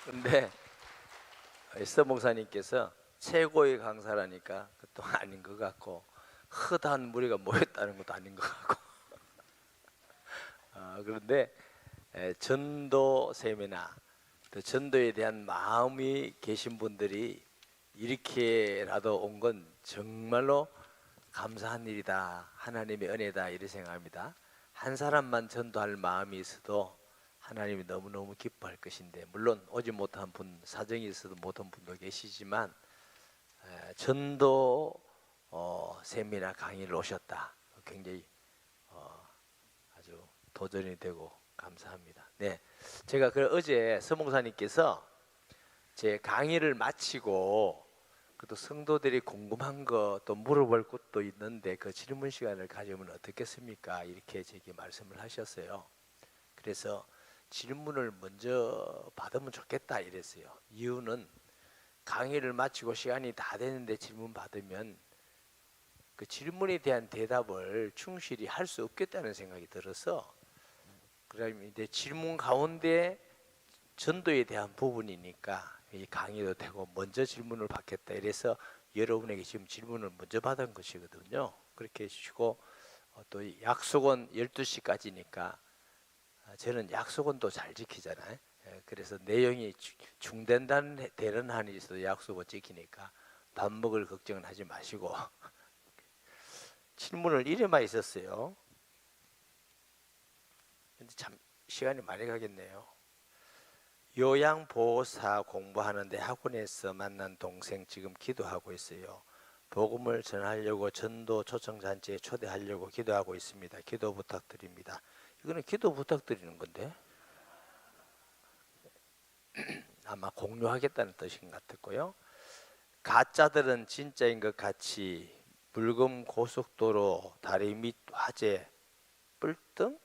근데 에스더 목사님께서 최고의 강사라니까 그것도 아닌 것 같고 허다한 무리가 모였다는 것도 아닌 것 같고 그런데 전도 세미나 또 전도에 대한 마음이 계신 분들이 이렇게라도 온 건 정말로 감사한 일이다. 하나님의 은혜다. 이렇게 생각합니다. 한 사람만 전도할 마음이 있어도 하나님이 너무너무 기뻐할 것인데, 물론 오지 못한 분, 사정이 있어도 못한 분도 계시지만 전도 세미나 강의를 오셨다. 굉장히 아주 도전이 되고 감사합니다. 네, 제가 어제 서목사님께서 제 강의를 마치고 또 성도들이 궁금한 거 또 물어볼 것도 있는데 그 질문 시간을 가지면 어떻겠습니까? 이렇게 제게 말씀을 하셨어요. 그래서 질문을 먼저 받으면 좋겠다 이랬어요. 이유는 강의를 마치고 시간이 다 됐는데 질문 받으면 그 질문에 대한 대답을 충실히 할 수 없겠다는 생각이 들어서, 그러면 이제 질문 가운데 전도에 대한 부분이니까 이 강의도 되고 먼저 질문을 받겠다 이래서 여러분에게 지금 질문을 먼저 받은 것이거든요. 그렇게 해주시고 또 약속은 12시까지니까 저는 약속은 또 잘 지키잖아요. 그래서 내용이 중단되는 한이 있어도 약속을 지키니까 밥 먹을 걱정은 하지 마시고 질문을 이래만 있었어요. 근데 참 시간이 많이 가겠네요. 요양보호사 공부하는데 학원에서 만난 동생 지금 기도하고 있어요. 복음을 전하려고 전도 초청잔치에 초대하려고 기도하고 있습니다. 기도 부탁드립니다. 이거는 기도 부탁드리는 건데 아마 공유하겠다는 뜻인 것 같았고요. 가짜들은 진짜인 것 같이 물금 고속도로 다리 밑 화재 뿔등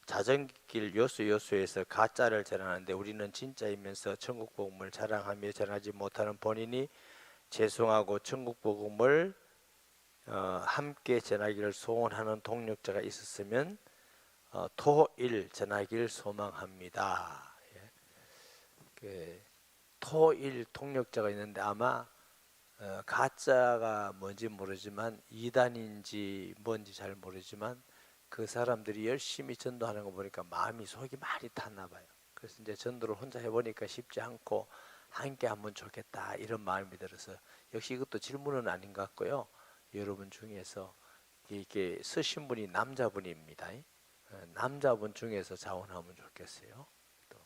자전길 요소요소에서 가짜를 전하는데 우리는 진짜이면서 천국 복음을 자랑하며 전하지 못하는 본인이 죄송하고 천국 복음을 함께 전하기를 소원하는 동력자가 있었으면 토일 전하기를 소망합니다. 예. 토일 동력자가 있는데 아마 가짜가 뭔지 모르지만 이단인지 뭔지 잘 모르지만 그 사람들이 열심히 전도하는 거 보니까 마음이 속이 많이 탔나 봐요. 그래서 이제 전도를 혼자 해보니까 쉽지 않고 함께 하면 좋겠다 이런 마음이 들어서, 역시 이것도 질문은 아닌 것 같고요. 여러분 중에서 이렇게 쓰신 분이 남자분입니다. 남자분 중에서 자원하면 좋겠어요. 또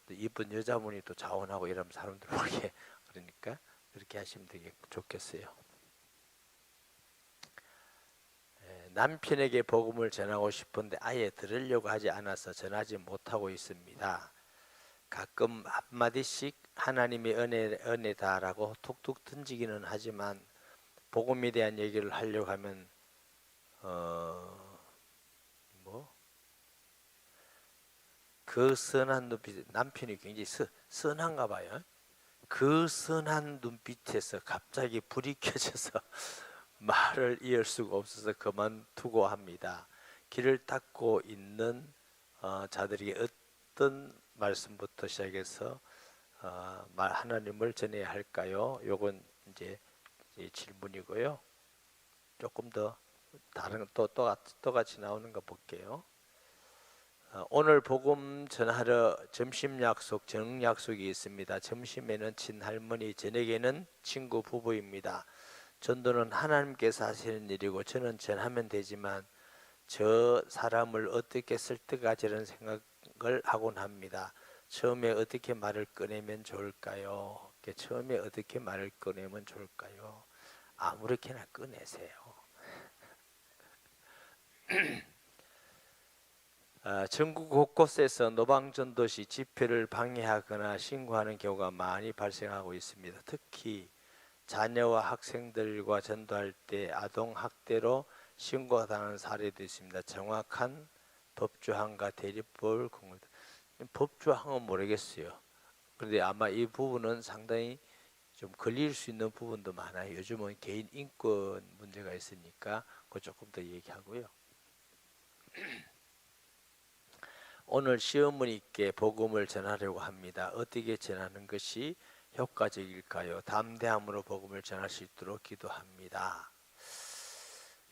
이쁜 여자분이 또 자원하고 이러면 사람들 보기에 그러니까 그렇게 하시면 되게 좋겠어요. 남편에게 복음을 전하고 싶은데 아예 들으려고 하지 않아서 전하지 못하고 있습니다. 가끔 한마디씩 하나님의 은혜다라고 툭툭 던지기는 하지만 복음에 대한 얘기를 하려고 하면 그 선한 눈빛, 남편이 굉장히 선한가 봐요. 그 선한 눈빛에서 갑자기 불이 켜져서 말을 이을 수가 없어서 그만두고 합니다. 길을 닦고 있는 자들에게 어떤 말씀부터 시작해서 하나님을 전해야 할까요? 요건 이제 질문이고요. 조금 더 다른 또 같이 나오는 거 볼게요. 오늘 복음 전하러 점심 약속, 저녁 약속이 있습니다. 점심에는 친할머니, 저녁에는 친구 부부입니다. 전도는 하나님께서 하시는 일이고 저는 전하면 되지만 저 사람을 어떻게 설득하자는 생각을 하곤 합니다. 처음에 어떻게 말을 꺼내면 좋을까요? 처음에 어떻게 말을 꺼내면 좋을까요? 아무렇게나 꺼내세요. 전국 곳곳에서 노방전도시 집회를 방해하거나 신고하는 경우가 많이 발생하고 있습니다. 특히 자녀와 학생들과 전도할 때 아동학대로 신고가 당하는 사례도 있습니다. 정확한 법조항과 대리법을 공부. 법조항은 모르겠어요. 그런데 아마 이 부분은 상당히 좀 걸릴 수 있는 부분도 많아요. 요즘은 개인 인권 문제가 있으니까 그 조금 더 얘기하고요. 오늘 시어머니께 복음을 전하려고 합니다. 어떻게 전하는 것이 효과적일까요? 담대함으로 복음을 전할 수 있도록 기도합니다.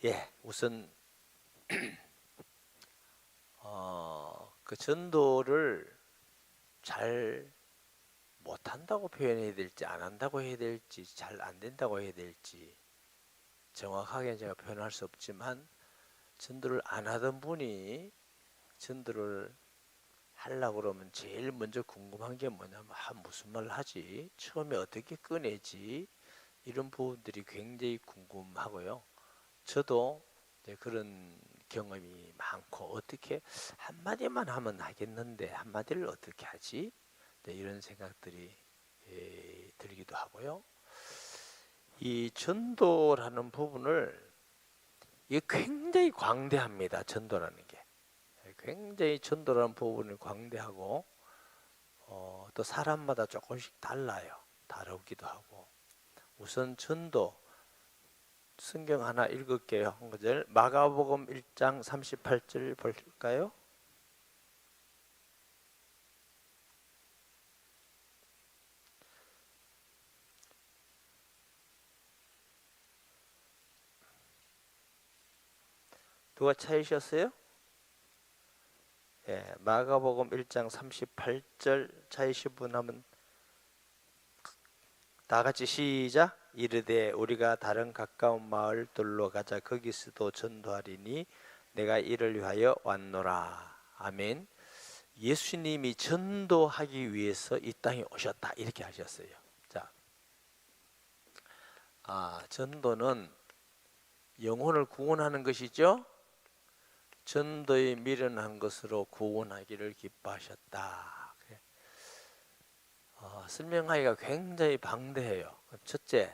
예, 우선 그 전도를 잘 못한다고 표현해야 될지 안 한다고 해야 될지 잘 안 된다고 해야 될지 정확하게 제가 표현할 수 없지만 전도를 안 하던 분이 전도를 하려고 그러면 제일 먼저 궁금한 게 뭐냐면 무슨 말 하지? 처음에 어떻게 꺼내지? 이런 부분들이 굉장히 궁금하고요. 저도 그런 경험이 많고 어떻게 한마디만 하면 하겠는데 한마디를 어떻게 하지? 이런 생각들이 들기도 하고요. 이 전도라는 부분을 이게 굉장히 광대합니다. 전도라는 게 굉장히 전도라는 부분을 광대하고 또 사람마다 조금씩 달라요. 다르기도 하고 우선 전도 성경 하나 읽을게요. 한 구절 마가복음 1장 38절 볼까요? 누가 찾으셨어요? 예, 마가복음 1장 38절 찾으신 분 하면 다 같이 시작. 이르되 우리가 다른 가까운 마을들로 가자. 거기서도 전도하리니 내가 이를 위하여 왔노라. 아멘. 예수님이 전도하기 위해서 이 땅에 오셨다 이렇게 하셨어요. 자, 전도는 영혼을 구원하는 것이죠. 전도에 미련한 것으로 구원하기를 기뻐하셨다. 설명하기가 굉장히 방대해요. 첫째,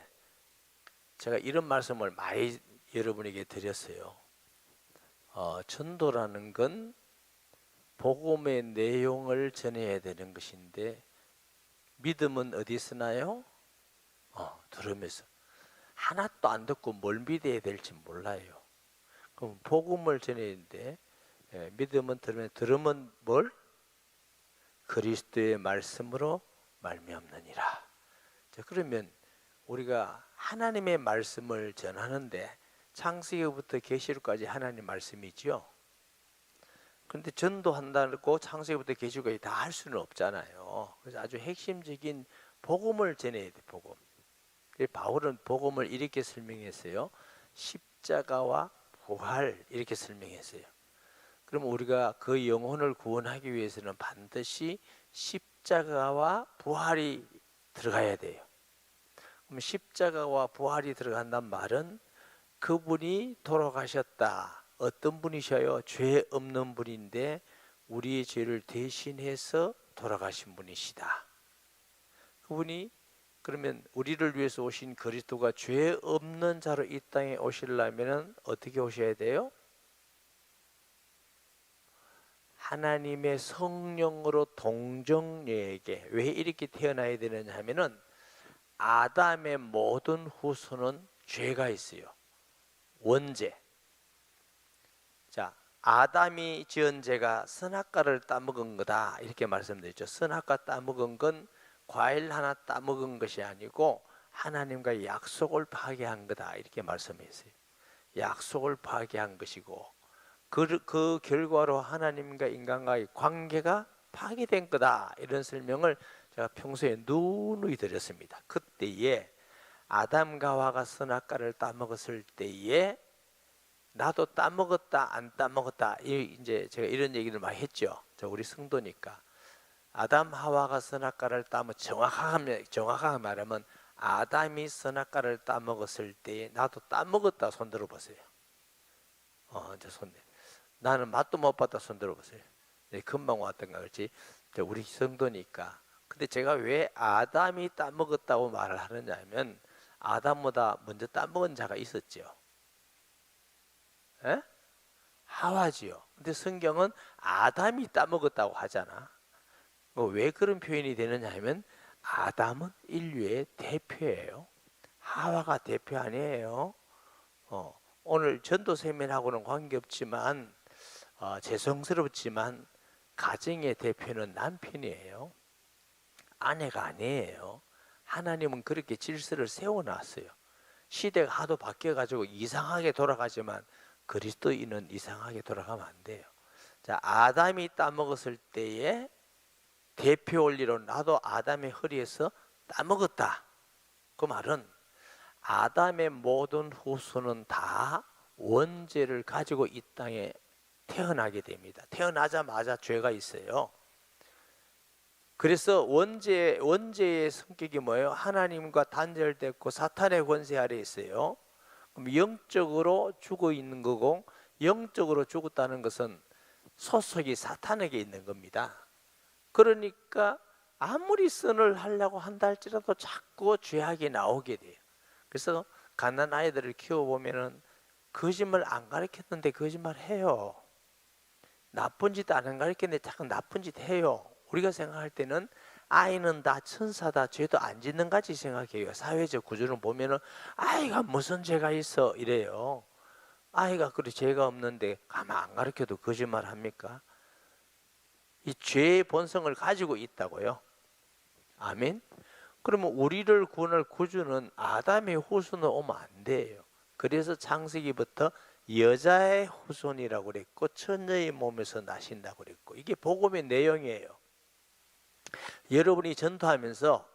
제가 이런 말씀을 많이 여러분에게 드렸어요. 전도라는 건 복음의 내용을 전해야 되는 것인데 믿음은 어디 쓰나요? 들으면서 하나도 안 듣고 뭘 믿어야 될지 몰라요. 그럼 복음을 전해야 되는데 믿음은 들으면 뭘? 그리스도의 말씀으로 말미암느니라. 자, 그러면 우리가 하나님의 말씀을 전하는데 창세기부터 계시록까지 하나님 말씀이지요. 그런데 전도한다고 창세기부터 계시록까지 다 할 수는 없잖아요. 그래서 아주 핵심적인 복음을 전해야 돼. 복음. 바울은 복음을 이렇게 설명했어요. 십자가와 부활 이렇게 설명했어요. 그럼 우리가 그 영혼을 구원하기 위해서는 반드시 십자가와 부활이 들어가야 돼요. 그럼 십자가와 부활이 들어간단 말은 그분이 돌아가셨다. 어떤 분이셔요? 죄 없는 분인데 우리의 죄를 대신해서 돌아가신 분이시다. 그분이 그러면 우리를 위해서 오신 그리스도가 죄 없는 자로 이 땅에 오시려면 어떻게 오셔야 돼요? 하나님의 성령으로 동정녀에게 왜 이렇게 태어나야 되느냐 하면은 아담의 모든 후손은 죄가 있어요. 원죄. 자, 아담이 지은 죄가 선악과를 따먹은 거다 이렇게 말씀드렸죠. 선악과 따먹은 건 과일 하나 따먹은 것이 아니고 하나님과 약속을 파괴한 거다 이렇게 말씀했어요. 약속을 파괴한 것이고 그 결과로 하나님과 인간과의 관계가 파괴된 거다 이런 설명을 제가 평소에 누누이 드렸습니다. 그때에 아담과 하와가 선악과를 따먹었을 때에 나도 따먹었다 안 따먹었다 이제 제가 이런 얘기를 많이 했죠. 우리 성도니까 아담 하와가 선악과를 따먹 정확하게 말하면 아담이 선악과를 따먹었을 때에 나도 따먹었다 손 들어보세요. 이제 나는 맛도 못 봤다 손 들어보세요. 금방 왔던가 그렇지. 우리 성도니까. 근데 제가 왜 아담이 따먹었다고 말을 하느냐 하면 아담보다 먼저 따먹은 자가 있었죠. 에? 하와지요. 근데 성경은 아담이 따먹었다고 하잖아. 왜 그런 표현이 되느냐 하면 아담은 인류의 대표예요. 하와가 대표 아니에요. 오늘 전도 세미나하고는 관계없지만 죄송스럽지만 가정의 대표는 남편이에요. 아내가 아니에요. 하나님은 그렇게 질서를 세워놨어요. 시대가 하도 바뀌어가지고 이상하게 돌아가지만 그리스도인은 이상하게 돌아가면 안 돼요. 자, 아담이 따먹었을 때에 대표 원리로 나도 아담의 허리에서 따먹었다. 그 말은 아담의 모든 후손은 다 원죄를 가지고 이 땅에 태어나게 됩니다. 태어나자마자 죄가 있어요. 그래서 원죄의 성격이 뭐예요? 하나님과 단절됐고 사탄의 권세 아래 있어요. 그럼 영적으로 죽어 있는 거고, 영적으로 죽었다는 것은 소속이 사탄에게 있는 겁니다. 그러니까 아무리 선을 하려고 한다 할지라도 자꾸 죄악이 나오게 돼요. 그래서 갓난 아이들을 키워보면은 거짓말 안 가르쳤는데 거짓말 해요. 나쁜 짓 안 가르쳤는데 자꾸 나쁜 짓 해요. 우리가 생각할 때는 아이는 다 천사다, 죄도 안 짓는 같이 생각해요. 사회적 구조를 보면은 아이가 무슨 죄가 있어 이래요. 아이가 그래 죄가 없는데 가만 안 가르쳐도 거짓말 합니까? 이 죄의 본성을 가지고 있다고요. 아멘. 그러면 우리를 구원할 구주는 아담의 후손으로 오면 안 돼요. 그래서 창세기부터 여자의 후손이라고 그랬고 처녀의 몸에서 나신다고 그랬고, 이게 복음의 내용이에요. 여러분이 전도하면서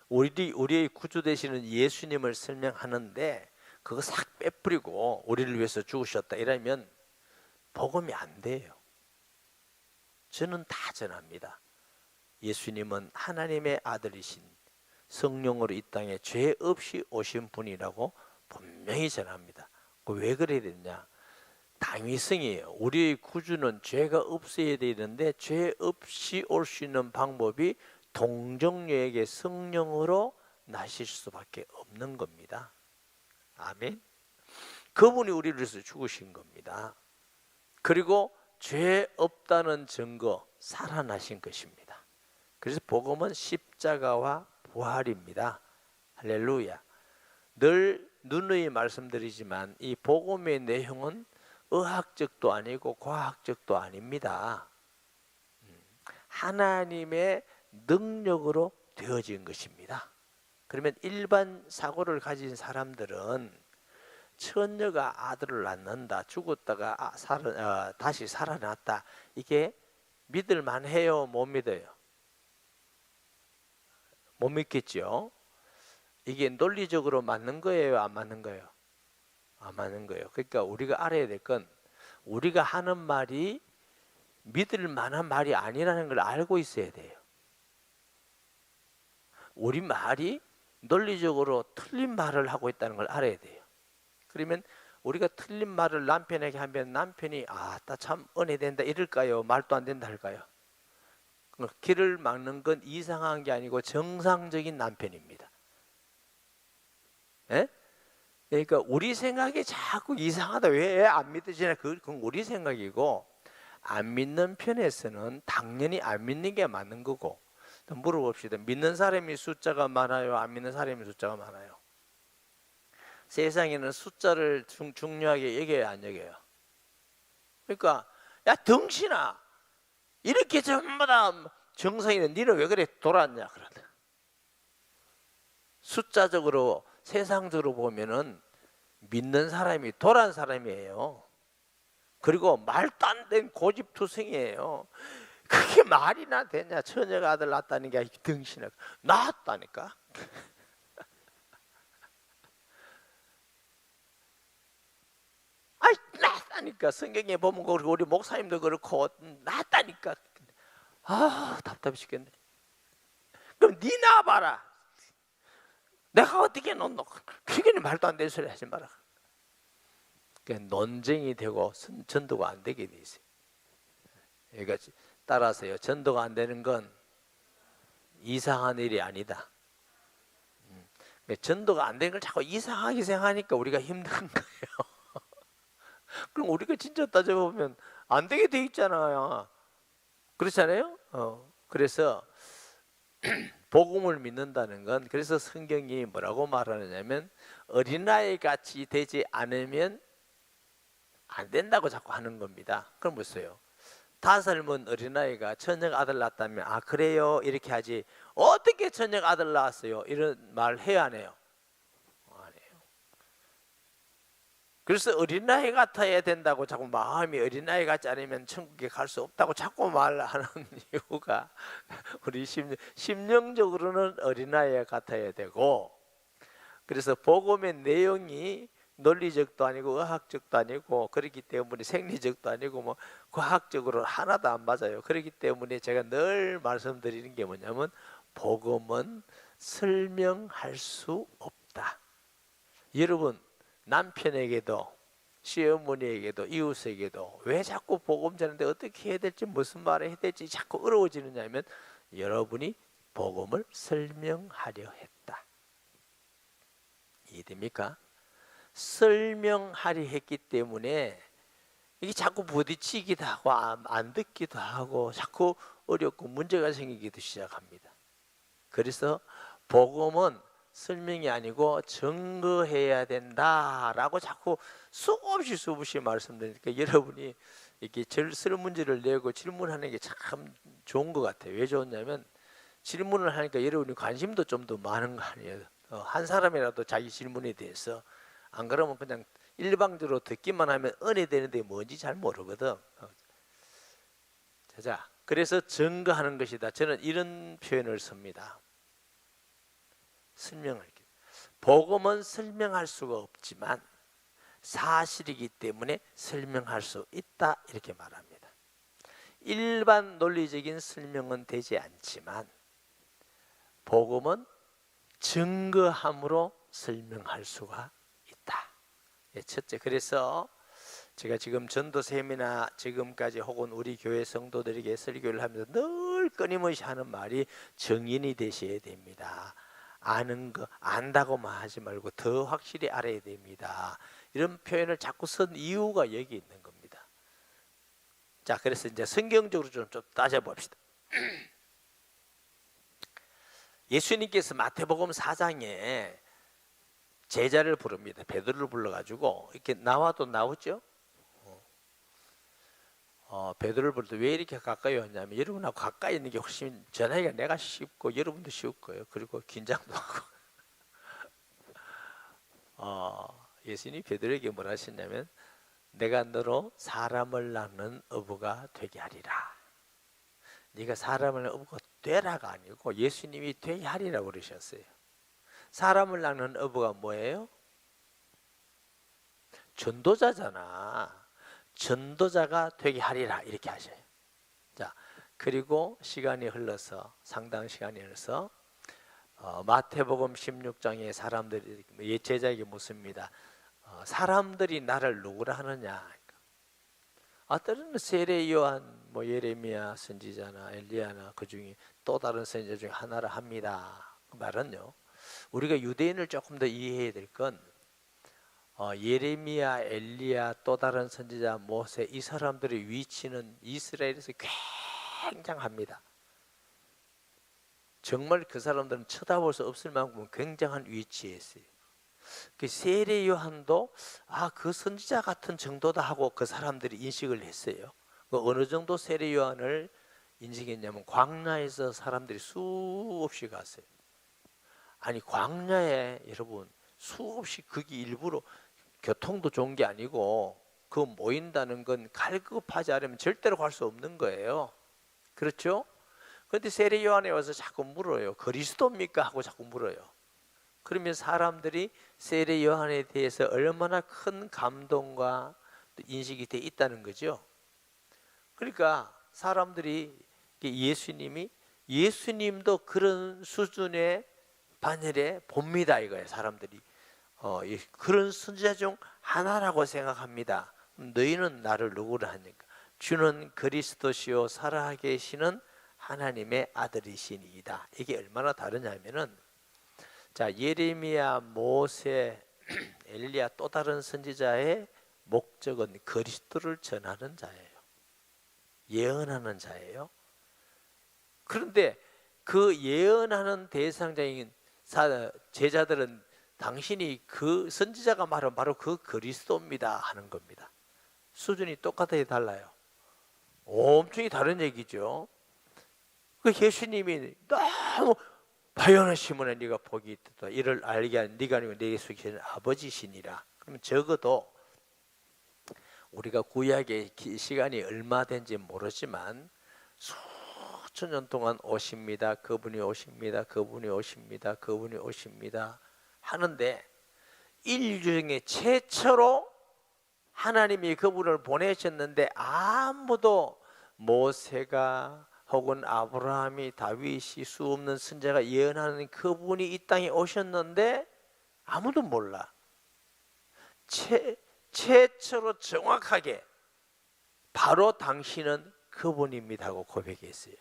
우리의 구주 되시는 예수님을 설명하는데 그거 싹 빼버리고 우리를 위해서 죽으셨다 이러면 복음이 안 돼요. 저는 다 전합니다. 예수님은 하나님의 아들이신 성령으로 이 땅에 죄 없이 오신 분이라고 분명히 전합니다. 왜 그래야 되냐? 당위성이에요. 우리의 구주는 죄가 없어야 되는데 죄 없이 올 수 있는 방법이 동정녀에게 성령으로 나실 수밖에 없는 겁니다. 아멘. 그분이 우리를 위해서 죽으신 겁니다. 그리고 죄 없다는 증거, 살아나신 것입니다. 그래서 복음은 십자가와 부활입니다. 할렐루야. 늘 누누이 말씀드리지만 이 복음의 내용은 의학적도 아니고 과학적도 아닙니다. 하나님의 능력으로 되어진 것입니다. 그러면 일반 사고를 가진 사람들은 처녀가 아들을 낳는다, 죽었다가 다시 살아났다, 이게 믿을 만해요? 못 믿어요? 못 믿겠죠? 이게 논리적으로 맞는 거예요? 안 맞는 거예요? 안 맞는 거예요. 그러니까 우리가 알아야 될 건 우리가 하는 말이 믿을 만한 말이 아니라는 걸 알고 있어야 돼요. 우리 말이 논리적으로 틀린 말을 하고 있다는 걸 알아야 돼요. 그러면 우리가 틀린 말을 남편에게 하면 남편이 나 참 은혜된다 이럴까요? 말도 안 된다 할까요? 길을 막는 건 이상한 게 아니고 정상적인 남편입니다. 예? 그러니까 우리 생각이 자꾸 이상하다, 왜 안 믿으시나, 그건 우리 생각이고, 안 믿는 편에서는 당연히 안 믿는 게 맞는 거고. 물어봅시다. 믿는 사람이 숫자가 많아요? 안 믿는 사람이 숫자가 많아요? 세상에는 숫자를 중요하게 여겨야 안 여겨요? 그러니까 야 덩신아, 이렇게 전부 다 정상이는 니는 왜 그래 돌았냐 그러다. 숫자적으로 세상적으로 보면은 믿는 사람이 도란 사람이에요. 그리고 말도 안 된 고집투성이에요. 그게 말이나 되냐? 처녀가 아들 낳았다는 게 덩신아, 낳았다니까. 아이 낳았다니까. 성경에 보면 그렇고 우리 목사님도 그렇고 낳았다니까. 답답해 죽겠네. 그럼 니 낳아봐라. 내가 어떻게 놓노? 그게 말도 안 되는 소리 하지 마라. 그러니까 논쟁이 되고 전도가 안 되게 돼 있어요. 그러니까 따라서요, 전도가 안 되는 건 이상한 일이 아니다. 전도가 안 되는 걸 자꾸 이상하게 생각하니까 우리가 힘든 거예요. 그럼 우리가 진짜 따져보면 안 되게 돼 있잖아요. 그렇잖아요. 그래서 복음을 믿는다는 건, 그래서 성경이 뭐라고 말하느냐면 어린아이 같이 되지 않으면 안 된다고 자꾸 하는 겁니다. 그럼 보세요. 5살 먹은 어린아이가 처녀 아들 낳았다면 아 그래요 이렇게 하지, 어떻게 처녀 아들 낳았어요 이런 말 해야 안 해요? 안 해요. 그래서 어린아이 같아야 된다고 자꾸 마음이 어린아이 같지 않으면 천국에 갈 수 없다고 자꾸 말하는 이유가 우리 심령적으로는 어린아이 같아야 되고, 그래서 복음의 내용이 논리적도 아니고 의학적도 아니고 그렇기 때문에 생리적도 아니고 뭐 과학적으로 하나도 안 맞아요. 그렇기 때문에 제가 늘 말씀드리는 게 뭐냐면 복음은 설명할 수 없다. 여러분 남편에게도 시어머니에게도 이웃에게도 왜 자꾸 복음 전하는데 어떻게 해야 될지 무슨 말을 해야 될지 자꾸 어려워지느냐 하면 여러분이 복음을 설명하려 했다. 이해됩니까? 설명하려 했기 때문에 이게 자꾸 부딪히기도 하고 안 듣기도 하고 자꾸 어렵고 문제가 생기기도 시작합니다. 그래서 복음은 설명이 아니고 증거해야 된다라고 자꾸 수없이 말씀드리니까 여러분이 이렇게 설문지를 내고 질문하는 게 참 좋은 것 같아요. 왜 좋냐면 질문을 하니까 여러분이 관심도 좀 더 많은 거 아니에요. 한 사람이라도 자기 질문에 대해서, 안 그러면 그냥 일방적으로 듣기만 하면 은혜 되는데 뭔지 잘 모르거든. 자, 그래서 증거하는 것이다. 저는 이런 표현을 씁니다. 설명할 게, 복음은 설명할 수가 없지만 사실이기 때문에 설명할 수 있다 이렇게 말합니다. 일반 논리적인 설명은 되지 않지만 복음은 증거함으로 설명할 수가 있다. 첫째, 그래서 제가 지금 전도 세미나 지금까지 혹은 우리 교회 성도들에게 설교를 하면서 늘 끊임없이 하는 말이 증인이 되셔야 됩니다. 아는 거 안다고만 하지 말고 더 확실히 알아야 됩니다. 이런 표현을 자꾸 쓴 이유가 여기 있는 겁니다. 자, 그래서 이제 성경적으로 좀 따져봅시다. 예수님께서 마태복음 4장에 제자를 부릅니다. 베드로를 불러가지고 이렇게 나와도 나오죠. 베드로를 부를 때 왜 이렇게 가까이 왔냐면 여러분하고 가까이 있는 게 훨씬 전하기가 내가 쉽고 여러분도 쉬울 거예요. 그리고 긴장도 하고. 예수님이 베드로에게 뭐라 하셨냐면 내가 너로 사람을 낳는 어부가 되게 하리라. 네가 사람을 낳는 어부가 되라가 아니고 예수님이 되게 하리라고 그러셨어요. 사람을 낳는 어부가 뭐예요? 전도자잖아. 전도자가 되게 하리라 이렇게 하셔요. 자, 그리고 시간이 흘러서 상당 시간이 흘러서 마태복음 16장에 사람들이 제자에게 묻습니다. 사람들이 나를 누구라 하느냐? 때로는 세례 요한, 뭐 예레미야 선지자나 엘리야나 그 중에 또 다른 선지자 중에 하나라 합니다. 그 말은요, 우리가 유대인을 조금 더 이해해야 될 건 예레미야, 엘리야, 또 다른 선지자, 모세 이 사람들의 위치는 이스라엘에서 굉장합니다. 정말 그 사람들은 쳐다볼 수 없을 만큼 굉장한 위치에 있어요. 그 세례 요한도 그 선지자 같은 정도다 하고 그 사람들이 인식을 했어요. 어느 정도 세례 요한을 인식했냐면 광야에서 사람들이 수없이 갔어요. 아니 광야에 여러분 수없이, 그게 일부러 교통도 좋은 게 아니고 그 모인다는 건 갈급하지 않으면 절대로 갈 수 없는 거예요. 그렇죠? 그런데 세례 요한에 와서 자꾸 물어요. 그리스도입니까? 하고 자꾸 물어요. 그러면 사람들이 세례 요한에 대해서 얼마나 큰 감동과 인식이 돼 있다는 거죠. 그러니까 사람들이 예수님도 그런 수준의 반열에 봅니다 이거예요. 사람들이 그런 선지자 중 하나라고 생각합니다. 너희는 나를 누구라 하니까 주는 그리스도시요 살아계시는 하나님의 아들이시니이다. 이게 얼마나 다르냐면은, 자, 예레미야, 모세, 엘리야 또 다른 선지자의 목적은 그리스도를 전하는 자예요. 예언하는 자예요. 그런데 그 예언하는 대상자인 제자들은 당신이 그 선지자가 말한 바로 그 그리스도입니다 하는 겁니다. 수준이 똑같아요, 달라요? 엄청이 다른 얘기죠. 그 예수님이 너무 바요하시므나 네가 복이 있다. 이를 알게 하는 네가 아니고 내게 속히는 아버지시니라. 그러면 적어도 우리가 구약의 시간이 얼마 된지 모르지만 수천 년 동안 오십니다. 그분이 오십니다. 그분이 오십니다. 그분이 오십니다. 하는데 인류 중에 최초로 하나님이 그분을 보내셨는데 아무도 모세가 혹은 아브라함이 다윗이 수 없는 선지자가 예언하는 그분이 이 땅에 오셨는데 아무도 몰라. 최초로 정확하게 바로 당신은 그분입니다 하고 고백했어요.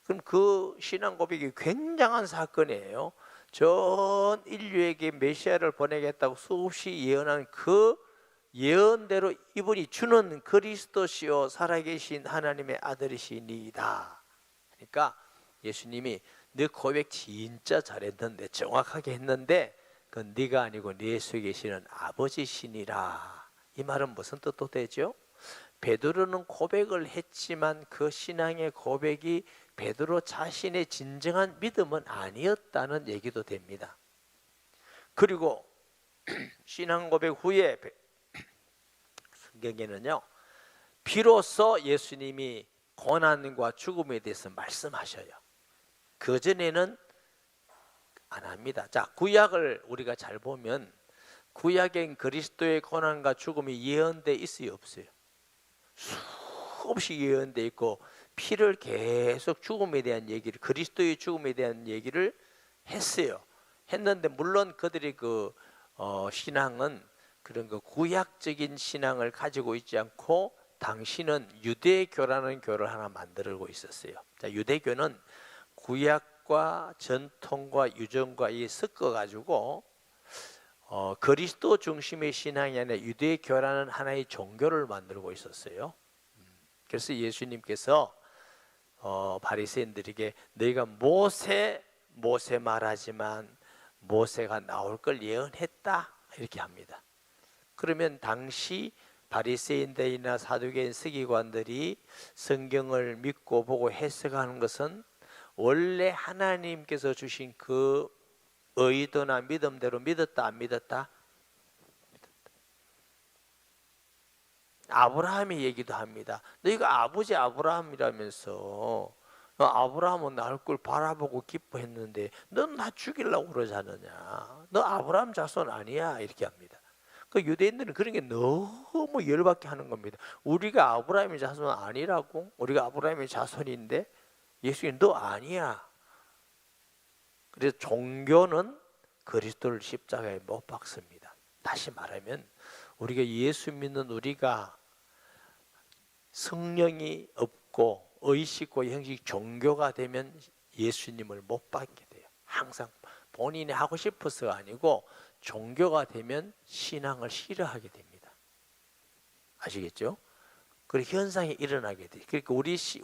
그럼 그 신앙 고백이 굉장한 사건이에요. 전 인류에게 메시아를 보내겠다고 수없이 예언한 그 예언대로 이분이 주는 그리스도시요 살아계신 하나님의 아들이시니이다. 그러니까 예수님이 너 고백 진짜 잘했는데 정확하게 했는데 그건 네가 아니고 네 속에 계시는 아버지시니라. 이 말은 무슨 뜻도 되죠? 베드로는 고백을 했지만 그 신앙의 고백이 베드로 자신의 진정한 믿음은 아니었다는 얘기도 됩니다. 그리고 신앙 고백 후에 성경에는요, 비로소 예수님이 고난과 죽음에 대해서 말씀하셔요. 그전에는 안 합니다. 자, 구약을 우리가 잘 보면 구약엔 그리스도의 고난과 죽음이 예언돼 있어요, 없어요? 수없이 예언돼 있고 피를 계속 죽음에 대한 얘기를, 그리스도의 죽음에 대한 얘기를 했어요. 했는데 물론 그들의 신앙은 그런 구약적인 신앙을 가지고 있지 않고 당신은 유대교라는 교를 하나 만들고 있었어요. 자, 유대교는 구약과 전통과 유전과 섞어 가지고 그리스도 중심의 신앙이 아니라 유대교라는 하나의 종교를 만들고 있었어요. 그래서 예수님께서 바리새인들에게 너희가 모세 말하지만 모세가 나올 걸 예언했다 이렇게 합니다. 그러면 당시 바리새인들이나 사두개인 서기관들이 성경을 믿고 보고 해석하는 것은 원래 하나님께서 주신 그 의도나 믿음대로 믿었다 안 믿었다? 아브라함의 얘기도 합니다. 너희가 아버지 아브라함이라면서 아브라함은 나올 걸 바라보고 기뻐했는데 넌 나 죽이려고 그러지 않느냐? 너 아브라함 자손 아니야 이렇게 합니다. 그 유대인들은 그런 게 너무 열받게 하는 겁니다. 우리가 아브라함의 자손 아니라고? 우리가 아브라함의 자손인데 예수님 너 아니야. 그래서 종교는 그리스도를 십자가에 못 박습니다. 다시 말하면 우리가 예수 믿는 우리가 성령이 없고 의식과 형식 종교가 되면 예수님을 못 받게 돼요. 항상 본인이 하고 싶어서가 아니고 종교가 되면 신앙을 싫어하게 됩니다. 아시겠죠? 그 현상이 일어나게 돼요. 그러니까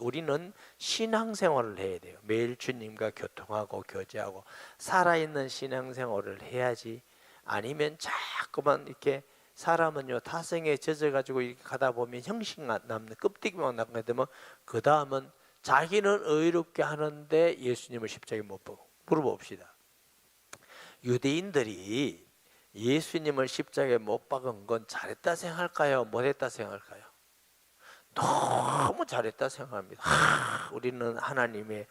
우리는 신앙생활을 해야 돼요. 매일 주님과 교통하고 교제하고 살아있는 신앙생활을 해야지. 아니면 자꾸만 이렇게 사람은요 타성에 젖어가지고 이렇게 가다 보면 형식 남는 껍데기만 남게 되면 그 다음은 자기는 의롭게 하는데 예수님을 십자가에 못 보고. 물어봅시다. 유대인들이 예수님을 십자가에 못 박은 건 잘했다 생각할까요? 못했다 생각할까요? 너무 잘했다 생각합니다. 우리는 하나님의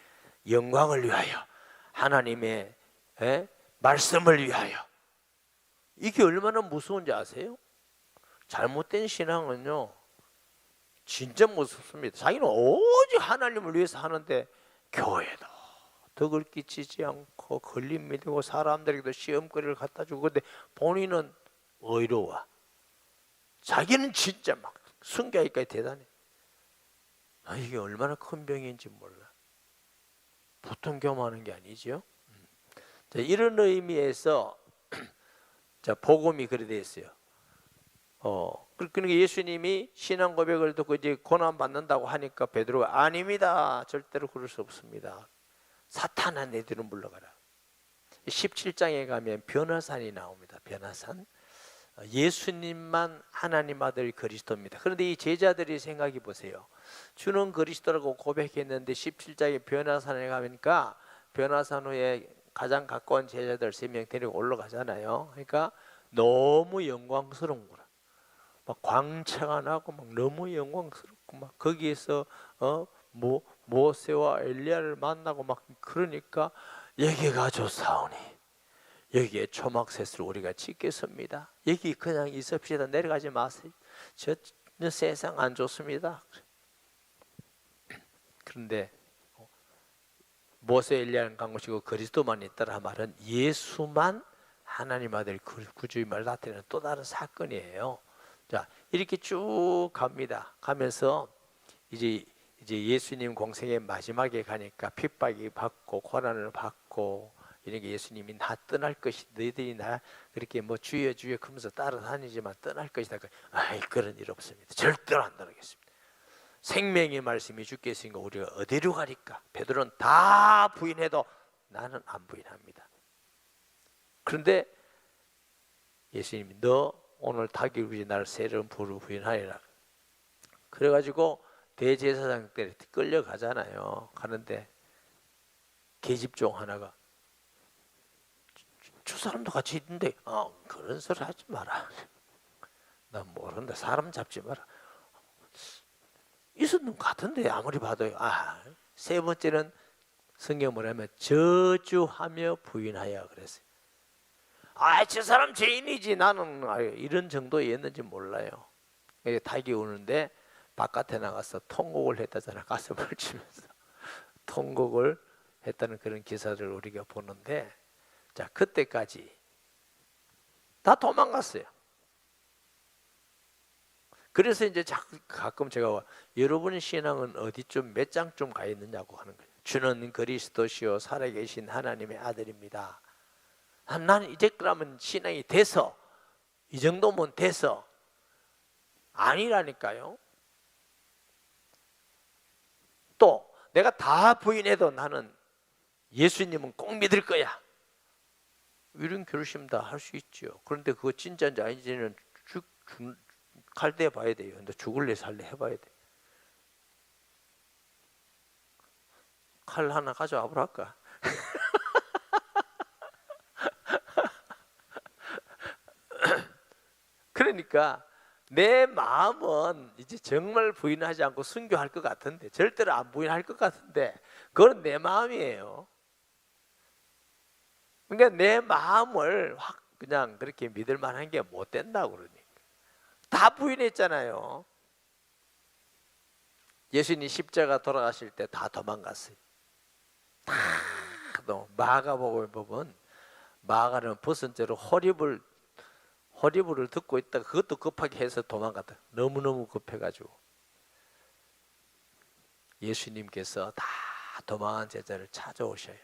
영광을 위하여, 하나님의 말씀을 위하여. 이게 얼마나 무서운지 아세요? 잘못된 신앙은요 진짜 무섭습니다. 자기는 오직 하나님을 위해서 하는데 교회도 덕을 끼치지 않고 걸림 믿고 사람들에게도 시험거리를 갖다 주고, 근데 본인은 의로워. 자기는 진짜 막 순교하기까지 대단해. 이게 얼마나 큰 병인지 몰라. 보통 교만하는 게 아니죠. 자, 이런 의미에서 자, 복음이 그래 돼 있어요. 그러니까 예수님이 신앙 고백을 듣고 이제 고난 받는다고 하니까 베드로가 아닙니다. 절대로 그럴 수 없습니다. 사탄아 내 뒤로 물러가라. 17장에 가면 변화산이 나옵니다. 변화산. 예수님만 하나님 아들 그리스도입니다. 그런데 이 제자들이 생각해 보세요. 주는 그리스도라고 고백했는데 17장에 변화산에 가니까 변화산 후에 가장 가까운 제자들 3명 데리고 올라가잖아요. 그러니까 너무 영광스러운 거라. 막 광채가 나고 막 너무 영광스럽고 막 거기에서 모세와 엘리야를 만나고 막 그러니까 여기가 좋사오니 여기에 초막셋을 우리가 짓겠습니다. 여기 그냥 있읍시다. 내려가지 마세요. 저 세상 안 좋습니다. 그런데 모세 엘리야는 간 것이고 그리스도만 있더라 말은 예수만 하나님 아들 구주임을 나타내는 또 다른 사건이에요. 자, 이렇게 쭉 갑니다. 가면서 이제 예수님 공생의 마지막에 가니까 핍박이 받고 고난을 받고 이런 게 예수님이 나 떠날 것이 너희들이 나 그렇게 뭐 주여 주여 하면서 따라다니지만 떠날 것이다. 아이 그런 일 없습니다. 절대로 안 떠나겠습니다. 생명의 말씀이 주께 있으니까 우리가 어디로 가리까? 베드로는 다 부인해도 나는 안 부인합니다. 그런데 예수님이 너 오늘 타기 위해 나를 세례를 부인하리라. 그래가지고 대제사장 때 끌려가잖아요. 가는데 계집종 하나가 저 사람도 같이 있는데 그런 소리 하지 마라. 난 모른다. 사람 잡지 마라. 있었는 것 같은데 아무리 봐도요. 세 번째는 성경 뭐냐면 저주하며 부인하여 그랬어요. 저 사람 죄인이지 나는 이런 정도였는지 몰라요. 닭이 우는데 바깥에 나가서 통곡을 했다잖아. 가슴을 치면서 통곡을 했다는 그런 기사를 우리가 보는데 자 그때까지 다 도망갔어요. 그래서 이제 가끔 제가 여러분의 신앙은 어디쯤 몇 장쯤 가 있느냐고 하는 거예요. 주는 그리스도시요 살아계신 하나님의 아들입니다. 나는 이제 그러면 신앙이 돼서 이 정도면 돼서 아니라니까요. 또 내가 다 부인해도 나는 예수님은 꼭 믿을 거야. 이런 결심 다 할 수 있죠. 그런데 그거 진짜인지 아닌지는 갈 때 봐야 돼요. 근데 죽을래 살래 해봐야 돼. 칼 하나 가져와 보랄까? 그러니까 내 마음은 이제 정말 부인하지 않고 순교할 것 같은데 절대로 안 부인할 것 같은데 그건 내 마음이에요. 그러니까 내 마음을 확 그냥 그렇게 믿을 만한 게 못 된다고 그러니까 다 부인했잖아요. 예수님이 십자가 돌아가실 때 다 도망갔어요. 다 마가복음에 보면 마가는 벗은 채로 허리불을 듣고 있다가 그것도 급하게 해서 도망갔다. 너무너무 급해가지고 예수님께서 다 도망한 제자를 찾아오셔요.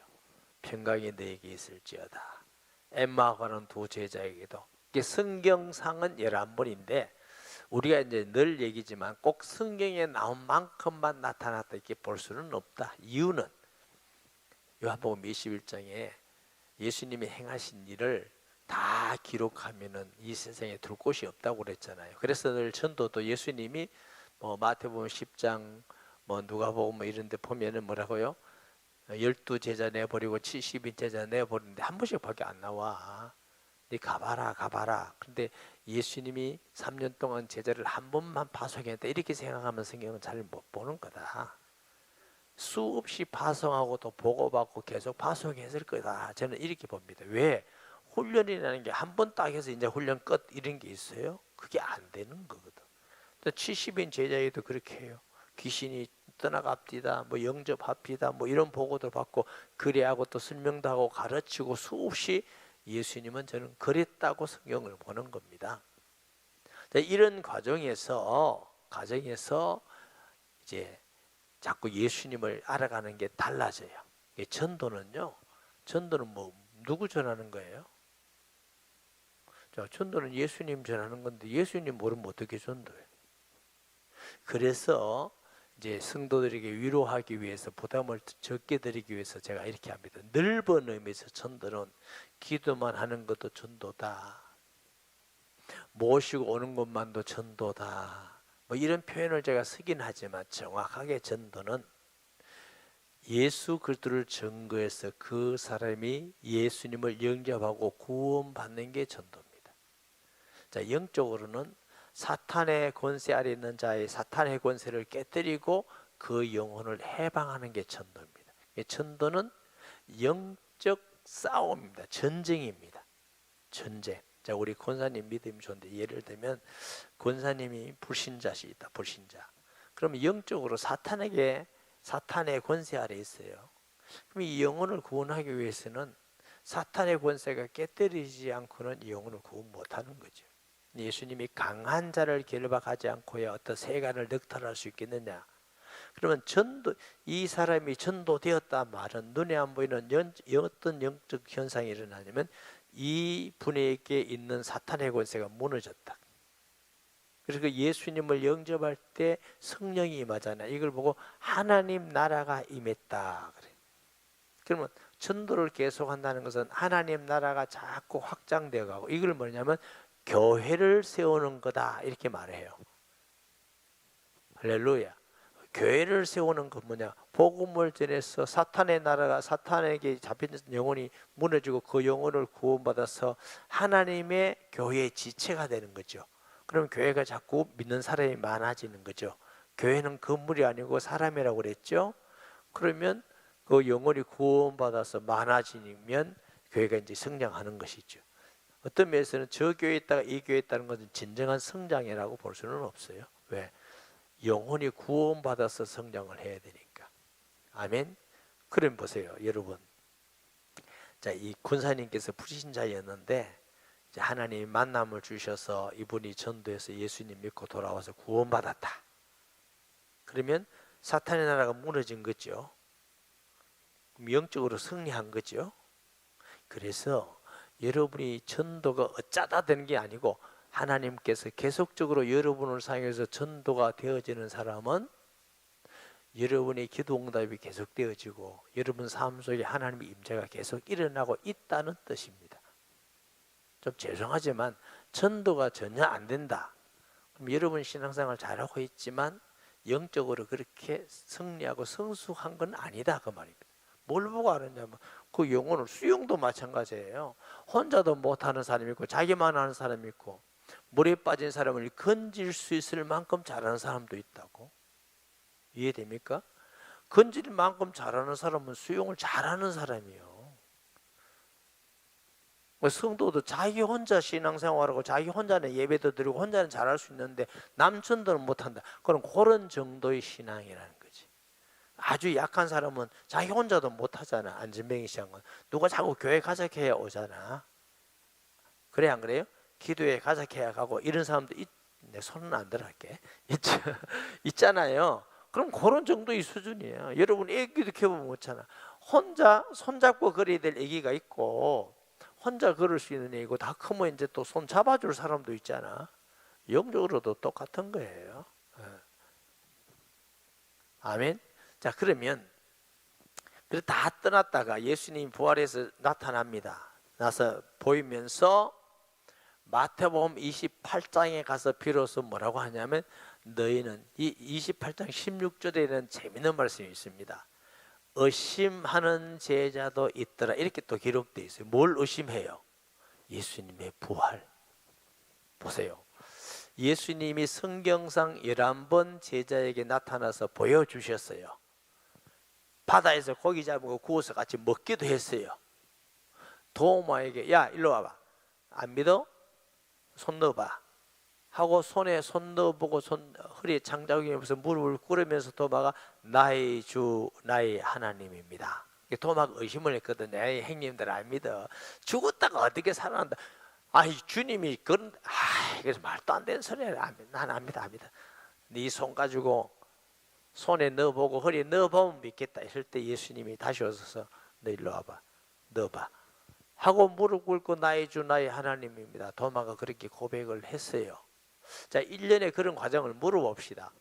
평강이 너에게 있을지어다. 엠마와 가는 두 제자에게도 이게 성경상은 11번인데 우리가 이제 늘 얘기지만 꼭 성경에 나온 만큼만 나타났다 이렇게 볼 수는 없다. 이유는 요한복음 21장에 예수님이 행하신 일을 다 기록하면은 이 세상에 둘 곳이 없다고 그랬잖아요. 그래서 늘 전도도 예수님이 마태복음 10장 누가복음 이런 데 보면은 뭐라고요? 12제자 내버리고 70인 제자 내버리는데 한 번씩밖에 안 나와. 네 가봐라. 근데 예수님이 3년 동안 제자를 한 번만 파송했다 이렇게 생각하면 성경은 잘 못 보는 거다. 수없이 파송하고 또 보고받고 계속 파송했을 거다. 저는 이렇게 봅니다. 왜? 훈련이라는 게 한 번 딱 해서 이제 훈련 끝 이런 게 있어요? 그게 안 되는 거거든. 70인 제자에도 그렇게 해요. 귀신이 떠나갑디다, 영접합디다, 이런 보고도 받고 그래하고 또 설명도 하고 가르치고 수없이 예수님은 저는 그랬다고 성경을 보는 겁니다. 이런 과정에서 이제 자꾸 예수님을 알아가는 게 달라져요. 전도는요. 전도는 누구 전하는 거예요? 자, 전도는 예수님 전하는 건데 예수님 모르면 어떻게 전도해? 그래서 이제 성도들에게 위로하기 위해서 부담을 적게 드리기 위해서 제가 이렇게 합니다. 넓은 의미에서 전도는 기도만 하는 것도 전도다. 모시고 오는 것만도 전도다. 뭐 이런 표현을 제가 쓰긴 하지만 정확하게 전도는 예수 그리스도를 증거해서 그 사람이 예수님을 영접하고 구원받는 게 전도입니다. 자, 영적으로는 사탄의 권세 아래 있는 자의 사탄의 권세를 깨뜨리고 그 영혼을 해방하는 게 전도입니다. 전도는 영적 싸움입니다. 전쟁입니다. 전쟁. 자, 우리 권사님 믿음이 좋은데 예를 들면 권사님이 불신자시다. 불신자. 그러면 영적으로 사탄의 권세 아래 있어요. 그럼 이 영혼을 구원하기 위해서는 사탄의 권세가 깨뜨리지 않고는 이 영혼을 구원 못하는 거죠. 예수님이 강한 자를 결박하지 않고야 어떤 세간을 넉탈할 수 있겠느냐. 그러면 이 사람이 전도되었다 말은 눈에 안 보이는 어떤 영적 현상이 일어나냐면 이 분에게 있는 사탄의 권세가 무너졌다. 그래서 그 예수님을 영접할 때 성령이 임하잖아요. 이걸 보고 하나님 나라가 임했다 그래. 그러면 전도를 계속한다는 것은 하나님 나라가 자꾸 확장되어 가고 이걸 뭐냐면 교회를 세우는 거다 이렇게 말해요. 할렐루야. 교회를 세우는 건 뭐냐? 복음을 전해서 사탄의 나라가 사탄에게 잡힌 영혼이 무너지고 그 영혼을 구원받아서 하나님의 교회의 지체가 되는 거죠. 그럼 교회가 자꾸 믿는 사람이 많아지는 거죠. 교회는 건물이 아니고 사람이라고 그랬죠. 그러면 그 영혼이 구원받아서 많아지면 교회가 이제 성장하는 것이죠. 어떤 면에서는 저 교회에 있다가 이 교회에 있다는 것은 진정한 성장이라고 볼 수는 없어요. 왜? 영혼이 구원받아서 성장을 해야 되니까. 아멘. 그럼 보세요, 여러분. 자, 이 군사님께서 불신자였는데 이제 하나님이 만남을 주셔서 이분이 전도해서 예수님 믿고 돌아와서 구원받았다. 그러면 사탄의 나라가 무너진 거죠. 그럼 영적으로 승리한 거죠. 그래서 여러분이 전도가 어쩌다 되는 게 아니고 하나님께서 계속적으로 여러분을 사용해서 전도가 되어지는 사람은 여러분의 기도 응답이 계속 되어지고 여러분 삶 속에 하나님의 임재가 계속 일어나고 있다는 뜻입니다. 좀 죄송하지만 전도가 전혀 안 된다. 그럼 여러분 신앙생활 잘하고 있지만 영적으로 그렇게 승리하고 성숙한 건 아니다 그 말입니다. 뭘 보고 아느냐면 그 영혼을 수영도 마찬가지예요. 혼자도 못하는 사람이 있고 자기만 하는 사람이 있고 물에 빠진 사람을 건질 수 있을 만큼 잘하는 사람도 있다고. 이해됩니까? 건질 만큼 잘하는 사람은 수영을 잘하는 사람이에요. 성도도 자기 혼자 신앙생활하고 자기 혼자는 예배도 드리고 혼자는 잘할 수 있는데 남천도는 못한다. 그럼 그런 정도의 신앙이라는 거지. 아주 약한 사람은 자기 혼자도 못하잖아. 안진뱅이 시장은 누가 자꾸 교회 가자 해야 오잖아. 그래 안 그래요? 기도에 가자 해야 가고 이런 사람도 내 손은 안 들어갈게 있잖아요. 그럼 그런 정도의 수준이에요. 여러분 애기도 키워보면 그렇잖아. 혼자 손잡고 걸어야 될 애기가 있고 혼자 걸을 수 있는 애기고 다 크면 이제 또 손 잡아줄 사람도 있잖아. 영적으로도 똑같은 거예요. 아멘. 자, 그러면 다 떠났다가 예수님이 부활해서 나타납니다. 나서 보이면서 마태복음 28장에 가서 비로소 뭐라고 하냐면 너희는 이 28장 16절에는 재밌는 말씀이 있습니다. 의심하는 제자도 있더라. 이렇게 또 기록되어 있어요. 뭘 의심해요? 예수님의 부활. 보세요. 예수님이 성경상 11번 제자에게 나타나서 보여주셨어요. 바다에서 고기 잡고 구워서 같이 먹기도 했어요. 도마에게 야 일로 와봐. 안 믿어? 손 넣어봐 하고 손에 손 넣어보고 허리에 장자국이 입어서 무릎을 꿇으면서 도마가 나의 주 나의 하나님입니다. 도마가 의심을 했거든요. 에이, 형님들 안 믿어. 죽었다가 어떻게 살아난다. 아이 주님이 그런 그래서 말도 안 되는 소리야. 난 안 믿어 안 믿어. 네 손 가지고 손에 넣어보고 허리에 넣어보면 믿겠다 했을 때 예수님이 다시 오셔서 너 일로 와봐. 넣어봐 하고 무릎 꿇고 나의 주 나의 하나님입니다. 도마가 그렇게 고백을 했어요. 자, 1년의 그런 과정을 물어봅시다.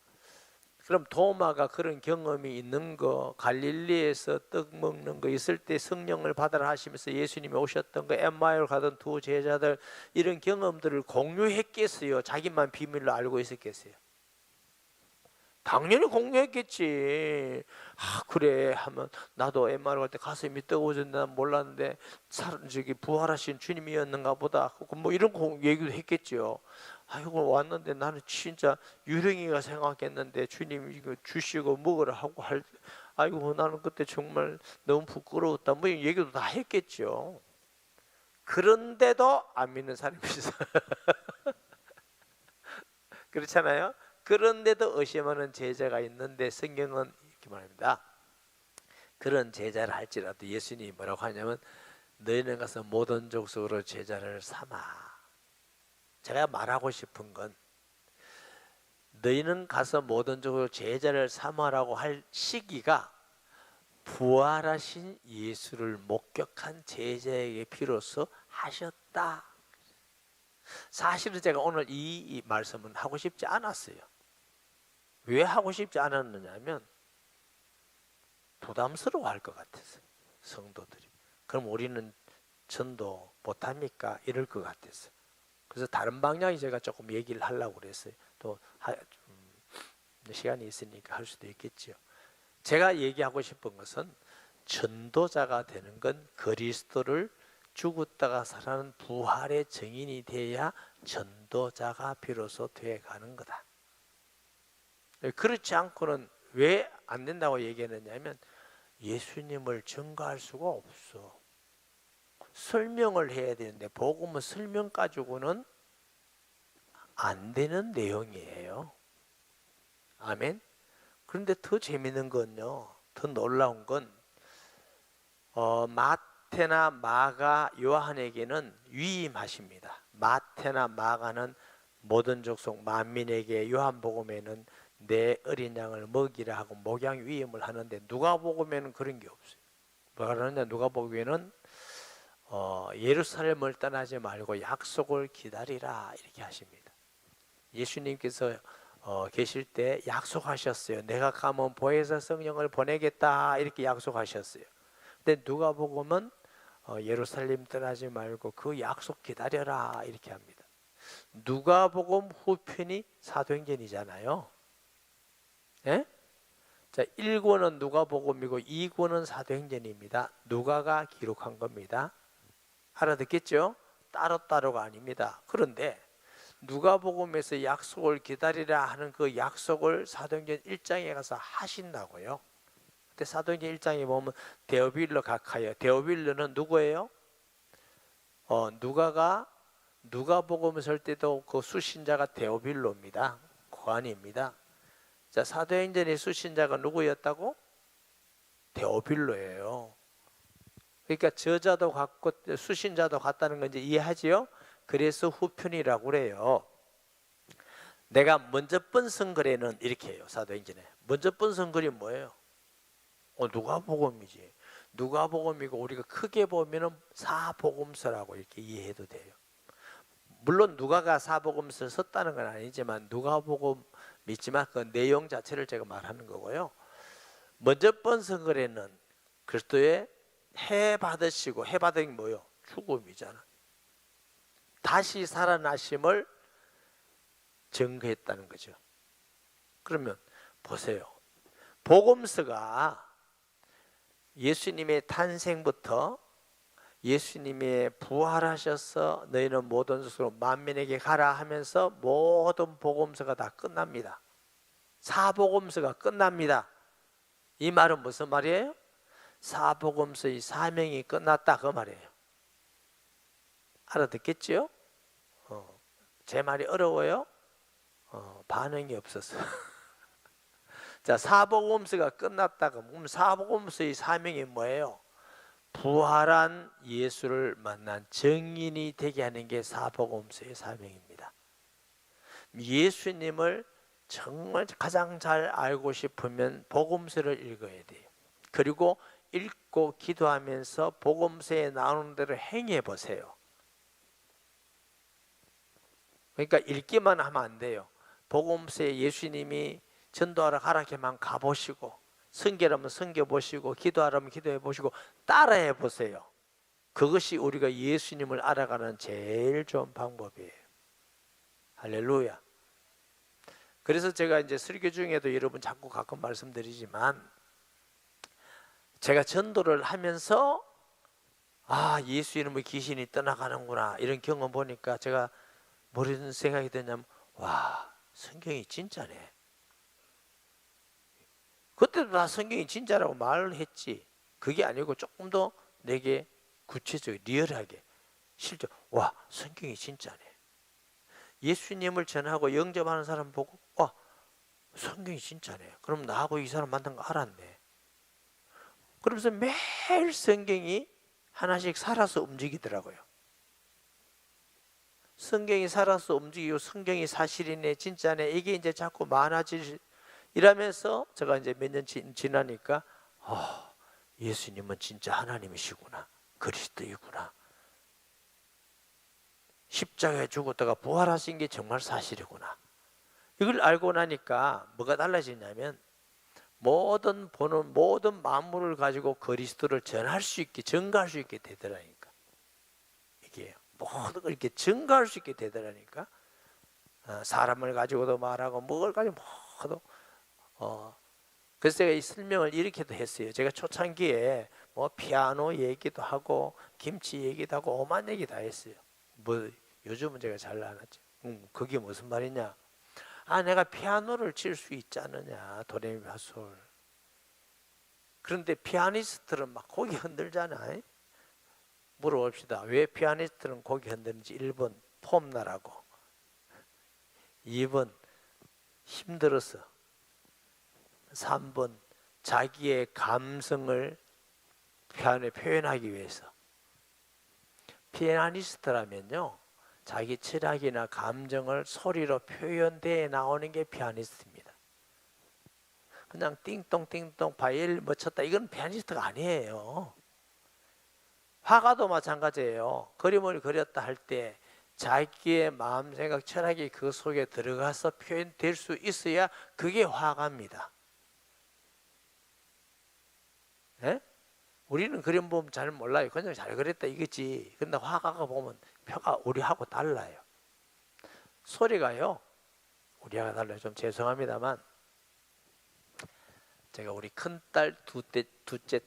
그럼 도마가 그런 경험이 있는 거, 갈릴리에서 떡 먹는 거 있을 때 성령을 받으라 하시면서 예수님이 오셨던 거, 엠마오를 가던 두 제자들 이런 경험들을 공유했겠어요? 자기만 비밀로 알고 있었겠어요? 당연히 공유했겠지. 아 그래 하면 나도 엠마오 갈 때 가슴이 뜨거워졌나 몰랐는데 저기 부활하신 주님이었는가 보다. 뭐 이런 얘기도 했겠죠. 아이고 왔는데 나는 진짜 유령이가 생각했는데 주님 이거 주시고 먹으라 하고 아이고 나는 그때 정말 너무 부끄러웠다. 뭐 이런 얘기도 다 했겠죠. 그런데도 안 믿는 사람이 있어. 그렇잖아요. 그런데도 의심하는 제자가 있는데 성경은 이렇게 말합니다. 그런 제자를 할지라도 예수님이 뭐라고 하냐면 너희는 가서 모든 족속으로 제자를 삼아. 제가 말하고 싶은 건 너희는 가서 모든 족속으로 제자를 삼아라고 할 시기가 부활하신 예수를 목격한 제자에게 비로소 하셨다. 사실은 제가 오늘 이 말씀은 하고 싶지 않았어요. 왜 하고 싶지 않았느냐면 부담스러워할 것 같아서 성도들이. 그럼 우리는 전도 못합니까? 이럴 것 같아서. 그래서 다른 방향이 제가 조금 얘기를 하려고 그랬어요. 또 시간이 있으니까 할 수도 있겠죠. 제가 얘기하고 싶은 것은 전도자가 되는 건 그리스도를 죽었다가 살아나는 부활의 증인이 돼야 전도자가 비로소 돼가는 거다. 그렇지 않고는 왜 안 된다고 얘기했느냐면 예수님을 증거할 수가 없어. 설명을 해야 되는데 복음은 설명 가지고는 안 되는 내용이에요. 아멘. 그런데 더 재밌는 건요, 더 놀라운 건 마태나 마가, 요한에게는 위임하십니다. 마태나 마가는 모든 족속 만민에게, 요한복음에는 내 어린 양을 먹이라 하고 목양 위임을 하는데 누가복음에는 그런 게 없어요. 뭐가 그러냐, 누가복음에는 예루살렘을 떠나지 말고 약속을 기다리라 이렇게 하십니다. 예수님께서 계실 때 약속하셨어요. 내가 가면 보혜사 성령을 보내겠다 이렇게 약속하셨어요. 근데 누가복음은 예루살렘 떠나지 말고 그 약속 기다려라 이렇게 합니다. 누가복음 후편이 사도행전이잖아요. 예? 자, 1권은 누가복음이고 2권은 사도행전입니다. 누가가 기록한 겁니다. 알아듣겠죠? 따로따로가 아닙니다. 그런데 누가복음에서 약속을 기다리라 하는 그 약속을 사도행전 1장에 가서 하신다고요. 근데 사도행전 1장에 보면 데오빌로 각하여, 데오빌로는 누구예요? 누가복음을 쓸 때도 그 수신자가 데오빌로입니다. 고안입니다. 자, 사도행전의 수신자가 누구였다고? 데오빌로예요. 그러니까 저자도 같고 수신자도 같다는 건 이제 이해하지요? 그래서 후편이라고 그래요. 내가 먼저 번선 글에는 이렇게 해요. 사도행전에 먼저 번선 글이 뭐예요? 누가복음이지. 누가복음이고 우리가 크게 보면은 사복음서라고 이렇게 이해해도 돼요. 물론 누가가 사복음서를 썼다는 건 아니지만 누가복음 믿지만 그 내용 자체를 제가 말하는 거고요. 먼저 번선 글에는 그리스도의 해 받으시고, 해 받은 게 뭐예요? 죽음이잖아. 다시 살아나심을 증거했다는 거죠. 그러면 보세요. 복음서가 예수님의 탄생부터 예수님의 부활하셔서 너희는 모든 족속으로 만민에게 가라 하면서 모든 복음서가 다 끝납니다. 사복음서가 끝납니다. 이 말은 무슨 말이에요? 사복음서의 사명이 끝났다 그 말이에요. 알아듣겠지요? 제 말이 어려워요? 반응이 없었어. 자, 사복음서가 끝났다가 그럼 사복음서의 사명이 뭐예요? 부활한 예수를 만난 증인이 되게 하는 게 사복음서의 사명입니다. 예수님을 정말 가장 잘 알고 싶으면 복음서를 읽어야 돼요. 그리고 읽고 기도하면서 복음서에 나오는 대로 행해 보세요. 그러니까 읽기만 하면 안 돼요. 복음서에 예수님이 전도하러 가라게만 가보시고, 선교라면 선교보시고, 기도하라면 기도해보시고 따라해보세요. 그것이 우리가 예수님을 알아가는 제일 좋은 방법이에요. 할렐루야. 그래서 제가 이제 설교 중에도 여러분 자꾸 가끔 말씀드리지만, 제가 전도를 하면서 예수 이름의 귀신이 떠나가는구나 이런 경험 보니까 제가 무슨 생각이 드냐면, 와, 성경이 진짜네. 그때도 다 성경이 진짜라고 말을 했지, 그게 아니고 조금 더 내게 구체적이고 리얼하게 실제, 와, 성경이 진짜네. 예수님을 전하고 영접하는 사람 보고, 와, 성경이 진짜네. 그럼 나하고 이 사람 만난 거 알았네. 그러면서 매일 성경이 하나씩 살아서 움직이더라고요. 성경이 살아서 움직이고 성경이 사실이네, 진짜네, 이게 이제 자꾸 많아질, 이러면서 제가 이제 몇 년 지나니까 예수님은 진짜 하나님이시구나, 그리스도이구나, 십자가에 죽었다가 부활하신 게 정말 사실이구나, 이걸 알고 나니까 뭐가 달라지냐면, 모든 만물을 가지고 그리스도를 전할 수 있게, 증거할 수 있게 되더라니까. 이게 모든 걸 이렇게 증거할 수 있게 되더라니까. 사람을 가지고도 말하고, 뭘 가지고 모두. 그래서 제가 이 설명을 이렇게도 했어요. 제가 초창기에 뭐 피아노 얘기도 하고 김치 얘기도 하고 오만 얘기 다 했어요. 뭐 요즘은 제가 잘 안 하죠. 그게 무슨 말이냐? 내가 피아노를 칠 수 있지 않느냐, 도레미파솔. 그런데 피아니스트는 막 고개 흔들잖아. 물어봅시다. 왜 피아니스트는 고개 흔드는지. 1번 폼나라고, 2번 힘들어서, 3번 자기의 감성을 피아노에 표현하기 위해서. 피아니스트라면요, 자기 철학이나 감정을 소리로 표현돼 나오는 게 피아니스트입니다. 그냥 띵똥띵똥 바이올린 뭐 쳤다, 이건 피아니스트가 아니에요. 화가도 마찬가지예요. 그림을 그렸다 할 때 자기의 마음, 생각, 철학이 그 속에 들어가서 표현될 수 있어야 그게 화가입니다. 네? 우리는 그림 보면 잘 몰라요. 그냥 잘 그렸다 이거지. 근데 화가가 보면 표가 우리하고 달라요. 소리가요, 우리하고 달라요. 좀 죄송합니다만, 제가 우리 큰딸, 둘째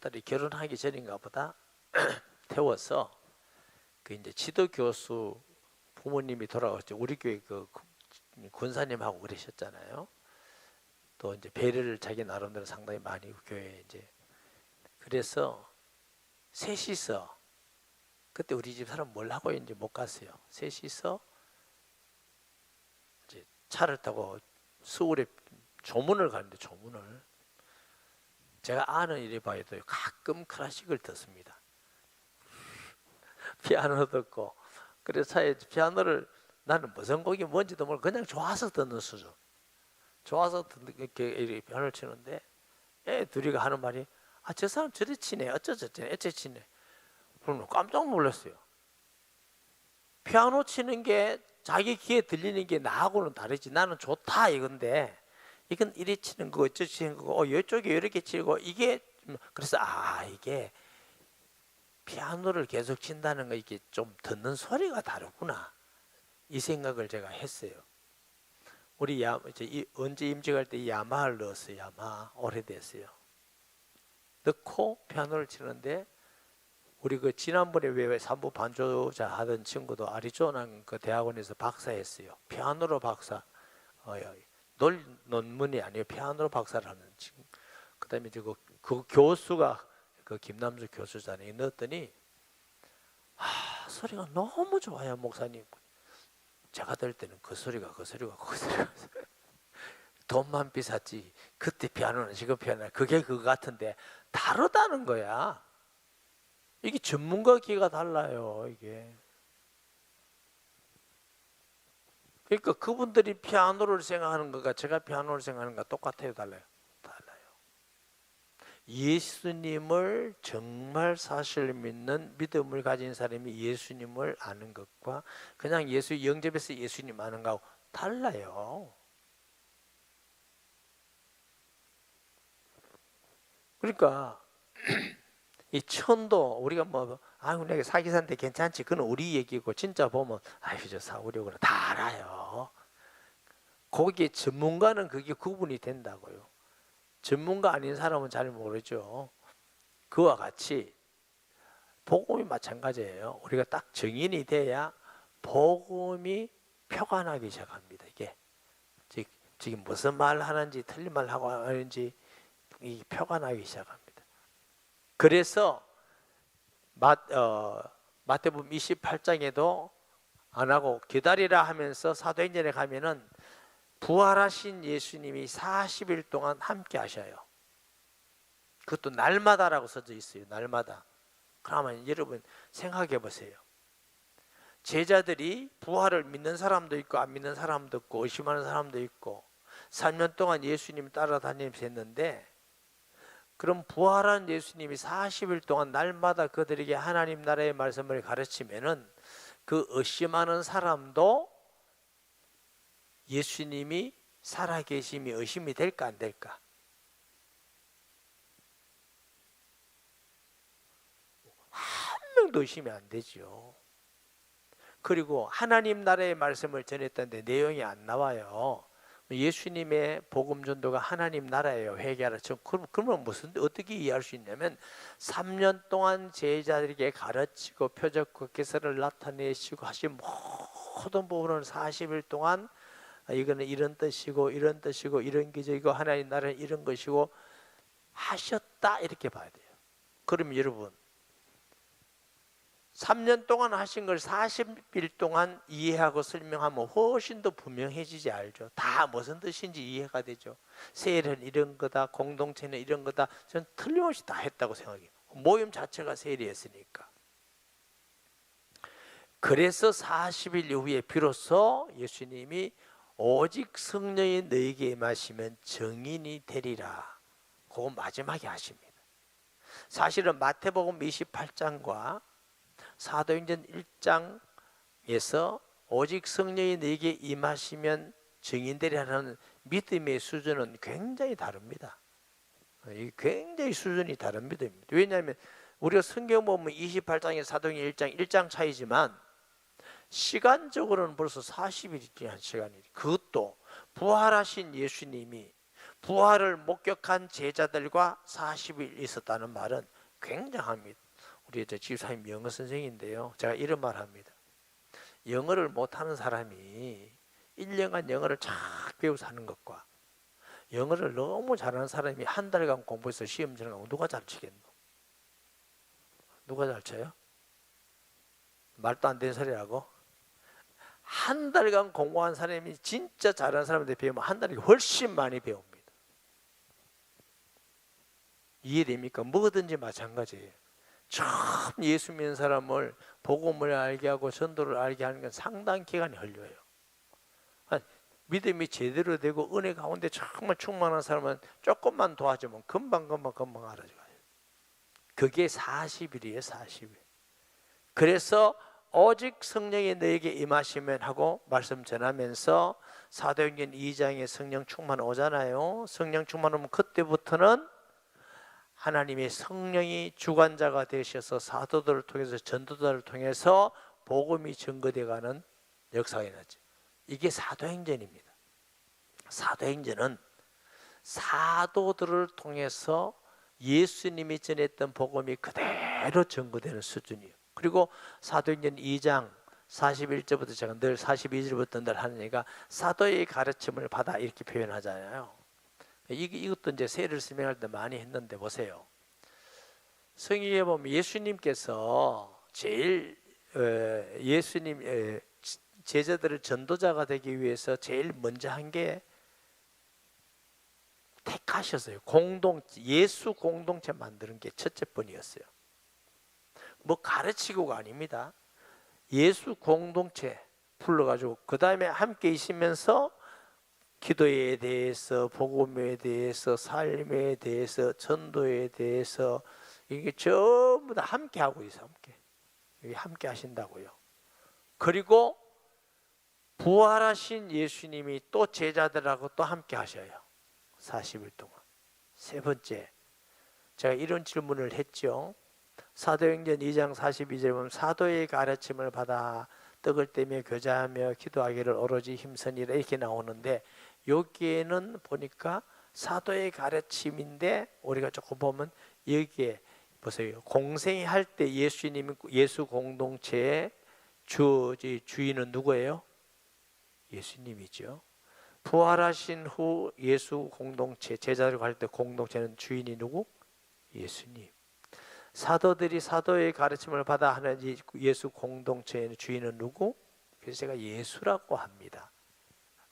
딸이 결혼하기 전인가 보다 태워서, 그 이제 지도 교수 부모님이 돌아가셨죠. 우리 교회 그 권사님하고 그러셨잖아요. 또 이제 배려를 자기 나름대로 상당히 많이 교회에 이제. 그래서 셋이서, 그때 우리 집 사람 뭘 하고 있는지 못 갔어요. 셋이서 이제 차를 타고 서울에 조문을 가는데, 조문을, 제가 아는 일이 봐도 가끔 클래식을 듣습니다. 피아노 듣고. 그래서 차에 피아노를, 나는 무슨 곡이 뭔지도 모르고 그냥 좋아서 듣는 수준. 좋아서 이렇게 피아노를 치는데, 애 둘이가 하는 말이, 저 사람 저리 치네, 어쩌네 치네. 그럼 깜짝 놀랐어요. 피아노 치는 게 자기 귀에 들리는 게 나하고는 다르지. 나는 좋다 이건데, 이건 이리 치는 거고 어쩌 치는 거고, 이쪽에 이렇게 치고, 이게. 그래서 이게 피아노를 계속 친다는 거, 이게 좀 듣는 소리가 다르구나, 이 생각을 제가 했어요. 우리 언제 임직할 때 야마를 넣었어요. 야마 오래됐어요. 넣고 피아노를 치는데, 우리 그 지난번에 왜 산부 반조자 하던 친구도 아리조나 그 대학원에서 박사했어요. 피아노로 박사. 논문이 아니에요. 피아노로 박사를 하는 친구. 그다음에 이제 그 교수가 그 김남수 교수잖아요. 넣었더니 소리가 너무 좋아요, 목사님. 제가 들을 때는 그 소리가 돈만 비쌌지, 그때 피아노는 지금 피아노 그게 그거 같은데 다르다는 거야. 이게 전문가 귀가 달라요, 이게. 그러니까 그분들이 피아노를 생각하는 것과 제가 피아노를 생각하는 것과 똑같아요, 달라요? 달라요. 예수님을 정말 사실 믿는 믿음을 가진 사람이 예수님을 아는 것과 그냥 영접해서 예수님 아는 거하고 달라요. 그러니까 이 천도 우리가 뭐 아유 내가 사기 산데 괜찮지 그건 우리 얘기고 진짜 보면 아유 저 사오려고는 다 알아요. 거기에 전문가는 그게 구분이 된다고요. 전문가 아닌 사람은 잘 모르죠. 그와 같이 복음이 마찬가지예요. 우리가 딱 정인이 돼야 복음이 표가 나기 시작합니다. 이게 지금 무슨 말 하는지 틀린 말 하고 하는지 이 표가 나기 시작합니다. 그래서 마태복음 28장에도 안 하고 기다리라 하면서 사도행전에 가면은 부활하신 예수님이 40일 동안 함께 하셔요. 그것도 날마다라고 써져 있어요. 날마다. 그러면 여러분 생각해 보세요. 제자들이 부활을 믿는 사람도 있고 안 믿는 사람도 있고 의심하는 사람도 있고 3년 동안 예수님 따라다니면서 했는데, 그럼 부활한 예수님이 40일 동안 날마다 그들에게 하나님 나라의 말씀을 가르치면은 그 의심하는 사람도 예수님이 살아계심이 의심이 될까 안 될까? 한 명도 의심이 안 되죠. 그리고 하나님 나라의 말씀을 전했던데 내용이 안 나와요. 예수님의 복음 전도가 하나님 나라예요. 회개하라. 그러면 어떻게 이해할 수 있냐면 3년 동안 제자들에게 가르치고 표적과 기사를 나타내시고 하신 모든 부분을 40일 동안 이거는 이런 뜻이고 이런 뜻이고 이런 기적이고 하나님 나라는 이런 것이고 하셨다, 이렇게 봐야 돼요. 그럼 여러분 3년 동안 하신 걸 40일 동안 이해하고 설명하면 훨씬 더 분명해지지, 알죠? 다 무슨 뜻인지 이해가 되죠. 세일은 이런 거다, 공동체는 이런 거다. 저는 틀림없이 다 했다고 생각해요. 모임 자체가 세일이었으니까. 그래서 40일 이후에 비로소 예수님이 오직 성령이 너에게 임하시면 증인이 되리라, 그거 마지막에 하십니다. 사실은 마태복음 28장과 사도행전 1장에서 오직 성령이 너에게 임하시면 증인되리라는 믿음의 수준은 굉장히 다릅니다. 굉장히 수준이 다른 믿음입니다. 왜냐하면 우리가 성경 보면 28장에 사도행전 1장 차이지만 시간적으로는 벌써 40일이 지난 시간이에요. 그것도 부활하신 예수님이 부활을 목격한 제자들과 40일 있었다는 말은 굉장합니다. 우리 집사님 영어 선생인데요, 제가 이런 말 합니다. 영어를 못하는 사람이 1년간 영어를 쫙 배워서 하는 것과 영어를 너무 잘하는 사람이 한 달간 공부해서 시험 치는 거 누가 잘 치겠노? 누가 잘 쳐요? 말도 안 되는 소리라고? 한 달간 공부한 사람이 진짜 잘하는 사람한테 배우면 한 달에 훨씬 많이 배웁니다. 이해됩니까? 뭐든지 마찬가지예요. 처음 예수 믿는 사람을 복음을 알게 하고 전도를 알게 하는 건 상당히 기간이 걸려요. 믿음이 제대로 되고 은혜 가운데 정말 충만한 사람은 조금만 도와주면 금방 알아줘요. 그게 40일이에요. 40일. 그래서 오직 성령이 너에게 임하시면 하고 말씀 전하면서 사도행전 2장에 성령 충만 오잖아요. 성령 충만 오면 그때부터는 하나님의 성령이 주관자가 되셔서 사도들을 통해서 전도자를 통해서 복음이 증거되어가는 역사가 일어나죠. 이게 사도행전입니다. 사도행전은 사도들을 통해서 예수님이 전했던 복음이 그대로 증거되는 수준이에요. 그리고 사도행전 2장 41절부터 제가 늘 42절부터 늘 하는 얘기가 사도의 가르침을 받아, 이렇게 표현하잖아요. 이것도 이제 세례를 설명할 때 많이 했는데 보세요. 성경에 보면 예수님께서 제일 예수님 제자들을 전도자가 되기 위해서 제일 먼저 한 게 택하셨어요. 예수 공동체 만드는 게 첫째 번이었어요. 뭐 가르치고가 아닙니다. 예수 공동체 불러가지고 그 다음에 함께 있으면서 기도에 대해서, 복음에 대해서, 삶에 대해서, 전도에 대해서 이게 전부 다 함께 하고 있어요. 함께 하신다고요. 그리고 부활하신 예수님이 또 제자들하고 또 함께 하셔요. 40일 동안. 세 번째, 제가 이런 질문을 했죠. 사도행전 2장 42절에 보면 사도의 가르침을 받아 떡을 떼며 교제하며 기도하기를 오로지 힘쓰니라 이렇게 나오는데, 여기에는 보니까 사도의 가르침인데 우리가 조금 보면 여기에 보세요. 공생이 할 때 예수님이 예수 공동체의 주인은 누구예요? 예수님이죠. 부활하신 후 예수 공동체 제자들과 할 때 공동체는 주인이 누구? 예수님. 사도들이 사도의 가르침을 받아 하는 예수 공동체의 주인은 누구? 그래서 제가 예수라고 합니다.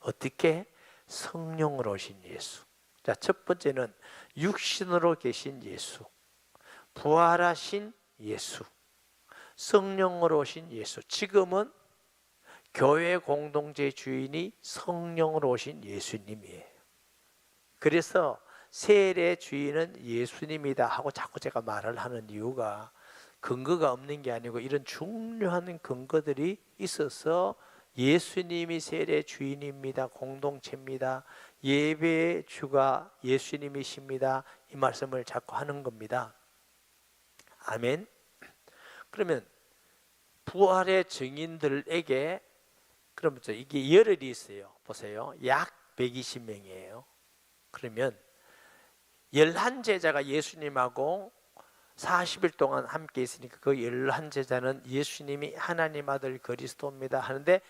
어떻게? 성령으로 오신 예수. 자, 첫 번째는 육신으로 계신 예수, 부활하신 예수, 성령으로 오신 예수. 지금은 교회 공동체의 주인이 성령으로 오신 예수님이에요. 그래서 세례의 주인은 예수님이다 하고 자꾸 제가 말을 하는 이유가 근거가 없는 게 아니고 이런 중요한 근거들이 있어서 예수님이 세례의 주인입니다. 공동체입니다. 예배의 주가 예수님이십니다. 이 말씀을 자꾸 하는 겁니다. 아멘. 그러면 부활의 증인들에게 그러면 이게 열흘이 있어요. 보세요. 약 120명이에요. 그러면 11제자가 예수님하고 40일 동안 함께 있으니까 그 11제자는 예수님이 하나님 아들 그리스도입니다 하는데,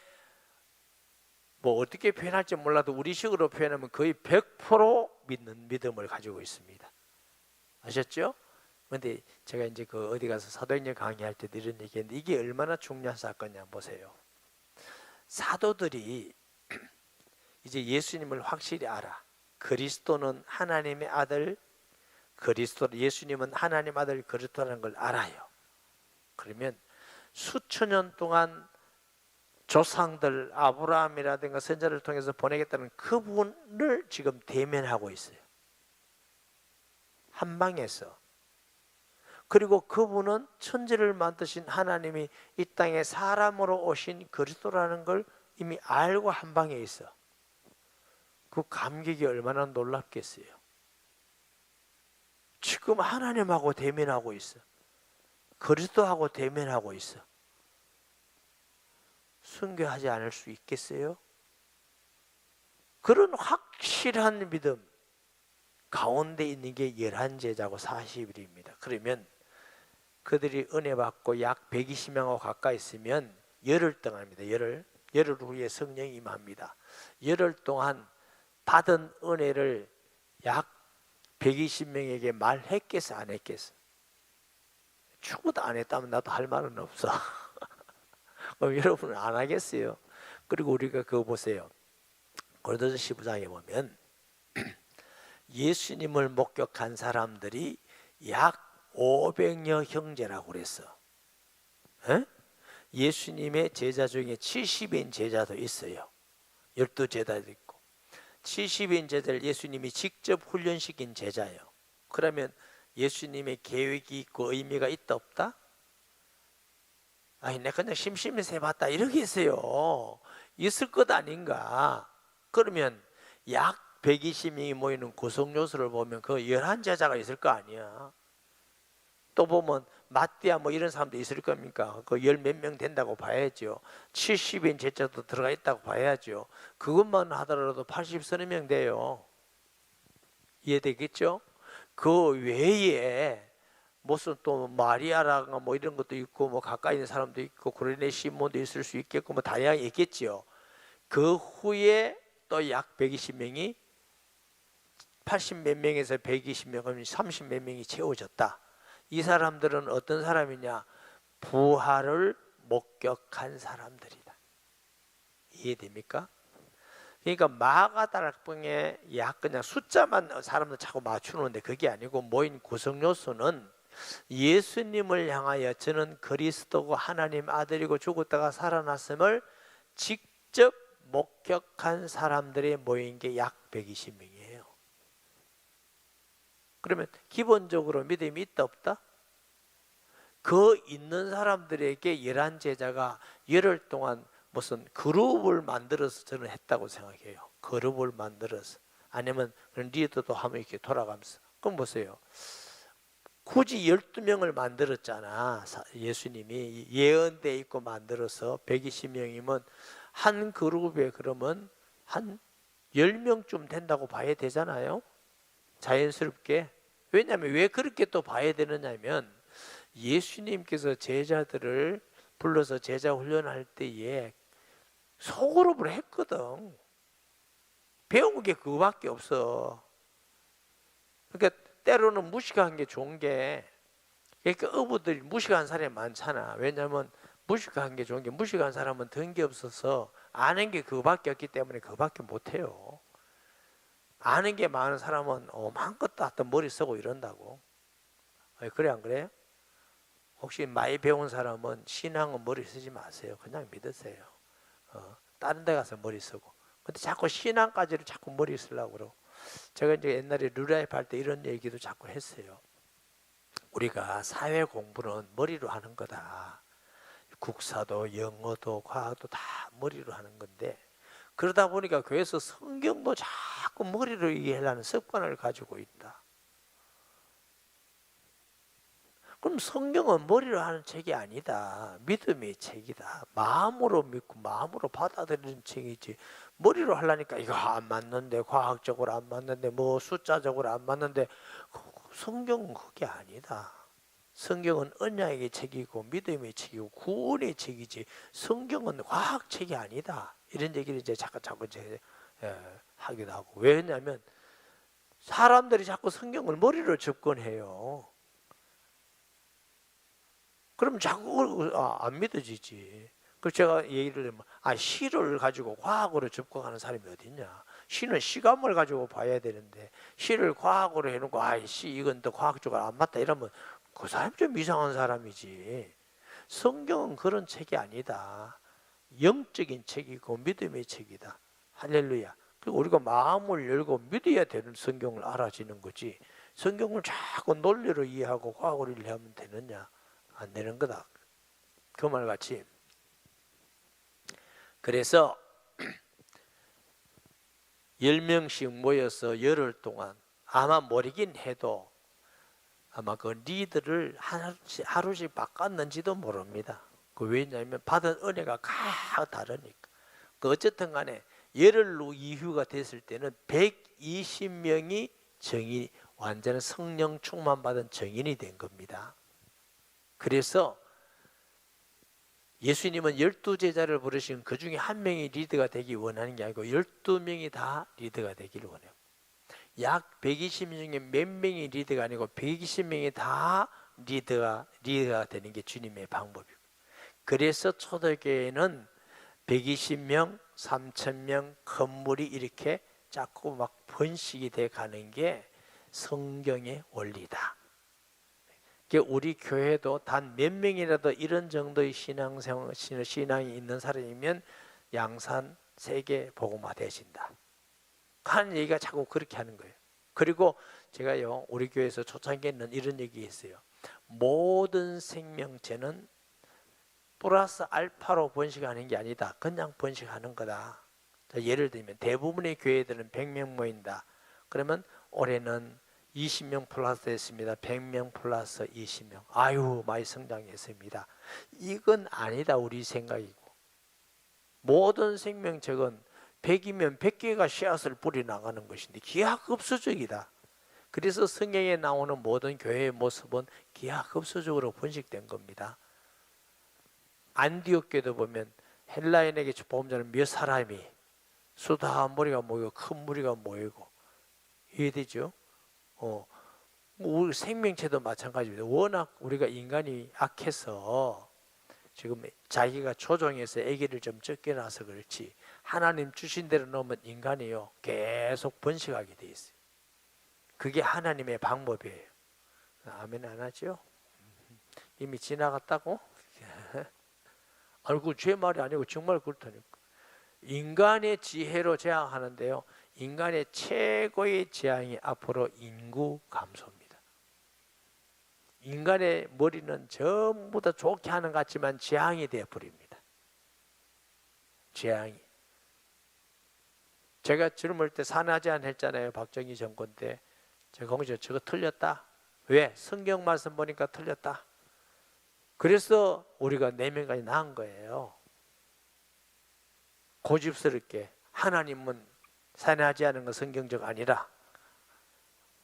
뭐 어떻게 표현할지 몰라도 우리식으로 표현하면 거의 100% 믿는 믿음을 가지고 있습니다. 아셨죠? 그런데 제가 이제 그 어디 가서 사도행전 강의할 때도 이런 얘기했는데 이게 얼마나 중요한 사건이냐 보세요. 사도들이 이제 예수님을 확실히 알아. 그리스도는 하나님의 아들 그리스도, 예수님은 하나님 아들 그리스도라는 걸 알아요. 그러면 수천 년 동안 조상들 아브라함이라든가 선자를 통해서 보내겠다는 그분을 지금 대면하고 있어요. 한 방에서. 그리고 그분은 천지를 만드신 하나님이 이 땅에 사람으로 오신 그리스도라는 걸 이미 알고 한 방에 있어. 그 감격이 얼마나 놀랍겠어요. 지금 하나님하고 대면하고 있어. 그리스도하고 대면하고 있어. 순교하지 않을 수 있겠어요? 그런 확실한 믿음 가운데 있는 게 11제자고 40일입니다. 그러면 그들이 은혜 받고 약 120명하고 가까이 있으면 열흘 동안입니다. 열흘 후에 성령이 임합니다. 열흘 동안 받은 은혜를 약 120명에게 말했겠어 안 했겠어? 죽어도 안 했다면 나도 할 말은 없어. 그럼 여러분은 안 하겠어요? 그리고 우리가 그거 보세요. 고린도서 15장에 보면 예수님을 목격한 사람들이 약 500여 형제라고 그랬어. 에? 예수님의 제자 중에 70인 제자도 있어요. 12제자도 있고 70인 제자를 예수님이 직접 훈련시킨 제자예요. 그러면 예수님의 계획이 있고 의미가 있다 없다? 아니 내가 그냥 심심해서 해봤다 이러겠어요. 있을 것 아닌가? 그러면 약 120명이 모이는 구성 요소를 보면 그 11제자가 있을 거 아니야. 또 보면 마띠아 뭐 이런 사람도 있을 겁니까? 그 열 몇 명 된다고 봐야죠. 70인 제자도 들어가 있다고 봐야죠. 그것만 하더라도 80 서너 명 돼요. 이해되겠죠? 그 외에 무슨 또 마리아라가 뭐 이런 것도 있고 뭐 가까이 있는 사람도 있고 고레네 시몬도 있을 수 있겠고 뭐 다양하게 있겠죠. 그 후에 또 약 120명이 80 몇 명에서 120명 하면 30 몇 명이 채워졌다. 이 사람들은 어떤 사람이냐? 부활을 목격한 사람들이다. 이해됩니까? 그러니까 마가다락방에 약 그냥 숫자만 사람들 자꾸 맞추는데 그게 아니고 모인 구성 요소는 예수님을 향하여 저는 그리스도고 하나님 아들이고 죽었다가 살아났음을 직접 목격한 사람들이 모인 게 약 120명이에요. 그러면 기본적으로 믿음이 있다 없다? 그 있는 사람들에게 11제자가 열흘 동안 무슨 그룹을 만들어서 저는 했다고 생각해요. 그룹을 만들어서. 아니면 그런 리더도 하면 이렇게 돌아가면서. 그럼 보세요. 굳이 12명을 만들었잖아. 예수님이 예언돼 있고 만들어서 120명이면 한 그룹에 그러면 한 10명쯤 된다고 봐야 되잖아요. 자연스럽게. 왜냐하면 왜 그렇게 또 봐야 되느냐면 예수님께서 제자들을 불러서 제자 훈련할 때에 소그룹을 했거든. 배운 게 그거밖에 없어. 그러니까 때로는 무식한 게 좋은 게, 그러니까 어부들이 무식한 사람이 많잖아. 왜냐하면 무식한 게 좋은 게, 무식한 사람은 든게 없어서 아는 게 그거밖에 없기 때문에 그거밖에 못해요. 아는 게 많은 사람은 마음껏 다 머리 쓰고 이런다고. 그래 안 그래요? 혹시 많이 배운 사람은 신앙은 머리 쓰지 마세요. 그냥 믿으세요. 다른 데 가서 머리 쓰고. 근데 자꾸 신앙까지를 자꾸 머리 쓰려고 그러고. 제가 이제 옛날에 루라이프 할 때 이런 얘기도 자꾸 했어요. 우리가 사회 공부는 머리로 하는 거다. 국사도 영어도 과학도 다 머리로 하는 건데, 그러다 보니까 교회에서 성경도 자꾸 머리로 이해하려는 습관을 가지고 있다. 그럼 성경은 머리로 하는 책이 아니다. 믿음의 책이다. 마음으로 믿고 마음으로 받아들이는 책이지. 머리로 하려니까 이거 안 맞는데, 과학적으로 안 맞는데, 뭐 숫자적으로 안 맞는데. 성경은 그게 아니다. 성경은 언약의 책이고 믿음의 책이고 구원의 책이지, 성경은 과학책이 아니다. 이런 얘기를 이제 자꾸 하기도 하고. 왜냐하면 사람들이 자꾸 성경을 머리로 접근해요. 그럼 자꾸 안 믿어지지. 그래서 제가 얘기를 하면, 시를 가지고 과학으로 접근하는 사람이 어딨냐. 시는 시감을 가지고 봐야 되는데 시를 과학으로 해놓고 이건 또 과학적으로 안 맞다 이러면 그 사람 좀 이상한 사람이지. 성경은 그런 책이 아니다. 영적인 책이고 믿음의 책이다. 할렐루야. 그리고 우리가 마음을 열고 믿어야 되는 성경을 알아지는 거지. 성경을 자꾸 논리로 이해하고 과학으로 이해하면 되느냐? 안 되는 거다. 그 말같이. 그래서 10명씩 모여서 열흘 동안 아마 모르긴 해도 아마 그 리더를 하루씩 바꿨는지도 모릅니다. 왜냐하면 받은 은혜가 각 다르니까. 어쨌든 간에 열흘 이후가 됐을 때는 120명이 완전한 성령 충만 받은 정인이 된 겁니다. 그래서 예수님은 12제자를 부르신 그 중에 한 명이 리더가 되기 원하는 게 아니고 12명이 다 리더가 되기를 원해요. 약 120명 중에 몇 명이 리더가 아니고 120명이 다 리더가 되는 게 주님의 방법이고. 그래서 초대교회는 120명, 3,000명 건물이 이렇게 자꾸 막 번식이 돼 가는 게 성경의 원리다. 우리 교회도 단 몇 명이라도 이런 정도의 신앙이 있는 사람이면 양산 세계 복음화 되신다 하는 얘기가 자꾸 그렇게 하는 거예요. 그리고 제가요, 우리 교회에서 초창기에는 이런 얘기 했어요. 모든 생명체는 플러스 알파로 번식하는 게 아니다. 그냥 번식하는 거다. 예를 들면 대부분의 교회들은 100명 모인다. 그러면 올해는 20명 플러스 했습니다. 100명 플러스 20명. 아유, 많이 성장했습니다. 이건 아니다, 우리 생각이고. 모든 생명체는 100이면 100개가 씨앗을 뿌리 나가는 것인데 기하급수적이다. 그래서 성경에 나오는 모든 교회의 모습은 기하급수적으로 번식된 겁니다. 안디옥 교회도 보면 헬라인에게 보험자는 몇 사람이 수다 무리가 모이고 큰 무리가 모이고 이해되죠? 우리 생명체도 마찬가지입니다. 워낙 우리가 인간이 악해서 지금 자기가 조종해서 아기를 좀 적게 낳아서 그렇지, 하나님 주신 대로 놓으면 인간이요 계속 번식하게 돼 있어요. 그게 하나님의 방법이에요. 아멘 안 하죠? 이미 지나갔다고? 아이고, 제 말이 아니고 정말 그렇다니까. 인간의 지혜로 제한하는데요, 인간의 최고의 재앙이 앞으로 인구 감소입니다. 인간의 머리는 전부 다 좋게 하는 것 같지만 재앙이 되어버립니다. 재앙이. 제가 젊을 때 산하제한 했잖아요. 박정희 정권 때. 제가 거기서 저거 틀렸다. 왜? 성경 말씀 보니까 틀렸다. 그래서 우리가 4명까지 나은 거예요. 고집스럽게 하나님은 산하지 않은 건 성경적 아니라.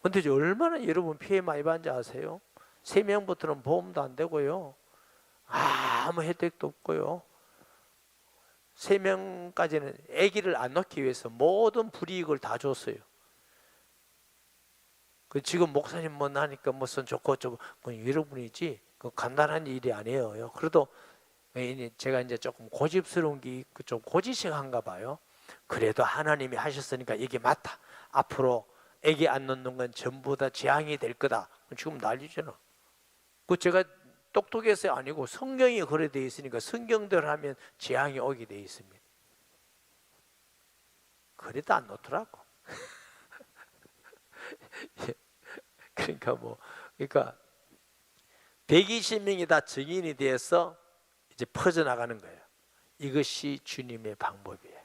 근데 얼마나 여러분 피해 많이 받는지 아세요? 3명부터는 보험도 안 되고요, 아무 혜택도 없고요, 3명까지는 아기를 안 낳기 위해서 모든 불이익을 다 줬어요. 그 지금 목사님 뭐 나니까 무슨 좋고 어쩌고, 그건 여러분이지 그 간단한 일이 아니에요. 그래도 제가 이제 조금 고집스러운 게 있고 좀 고지식한가 봐요. 그래도 하나님이 하셨으니까 이게 맞다. 앞으로 아기 안 낳는 건 전부 다 재앙이 될 거다. 지금 난리잖아. 그 제가 똑똑해서 아니고 성경이 그래 돼 있으니까 성경대로 하면 재앙이 오게 돼 있습니다. 그래도 안 놓더라고. 그러니까 120명이 다 증인이 돼서 이제 퍼져나가는 거예요. 이것이 주님의 방법이에요.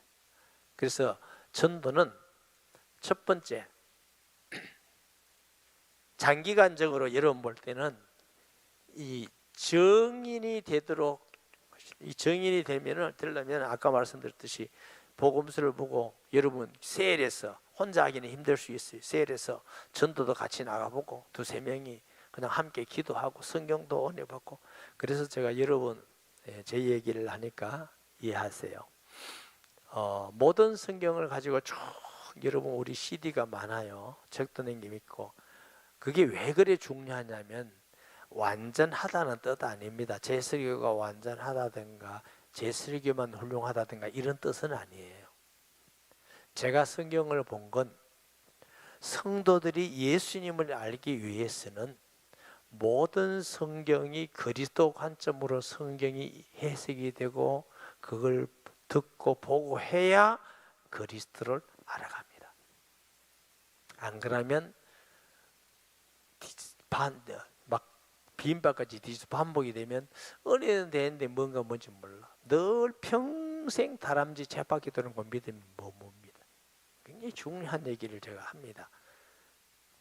그래서 전도는 첫 번째, 장기간적으로 여러분 볼 때는 이 정인이 되도록, 이 정인이 되려면 아까 말씀드렸듯이 복음서를 보고, 여러분 세일해서 혼자 하기는 힘들 수 있어요. 세일해서 전도도 같이 나가보고 2-3명이 그냥 함께 기도하고 성경도 은혜 받고. 그래서 제가 여러분 제 얘기를 하니까 이해하세요. 모든 성경을 가지고 쭉 여러분 우리 CD가 많아요. 적도 남김 있고. 그게 왜 그래 중요하냐면 완전하다는 뜻 아닙니다. 제 설교가 완전하다든가 제 설교만 훌륭하다든가 이런 뜻은 아니에요. 제가 성경을 본 건 성도들이 예수님을 알기 위해서는 모든 성경이 그리스도 관점으로 성경이 해석이 되고 그걸 듣고 보고 해야 그리스도를 알아갑니다. 안 그러면 막 빈바까지 뒤집어 반복이 되면 은혜는 되는데 뭔지 몰라. 늘 평생 다람쥐 쳇바퀴 도는 거 믿으면 뭡니다. 굉장히 중요한 얘기를 제가 합니다.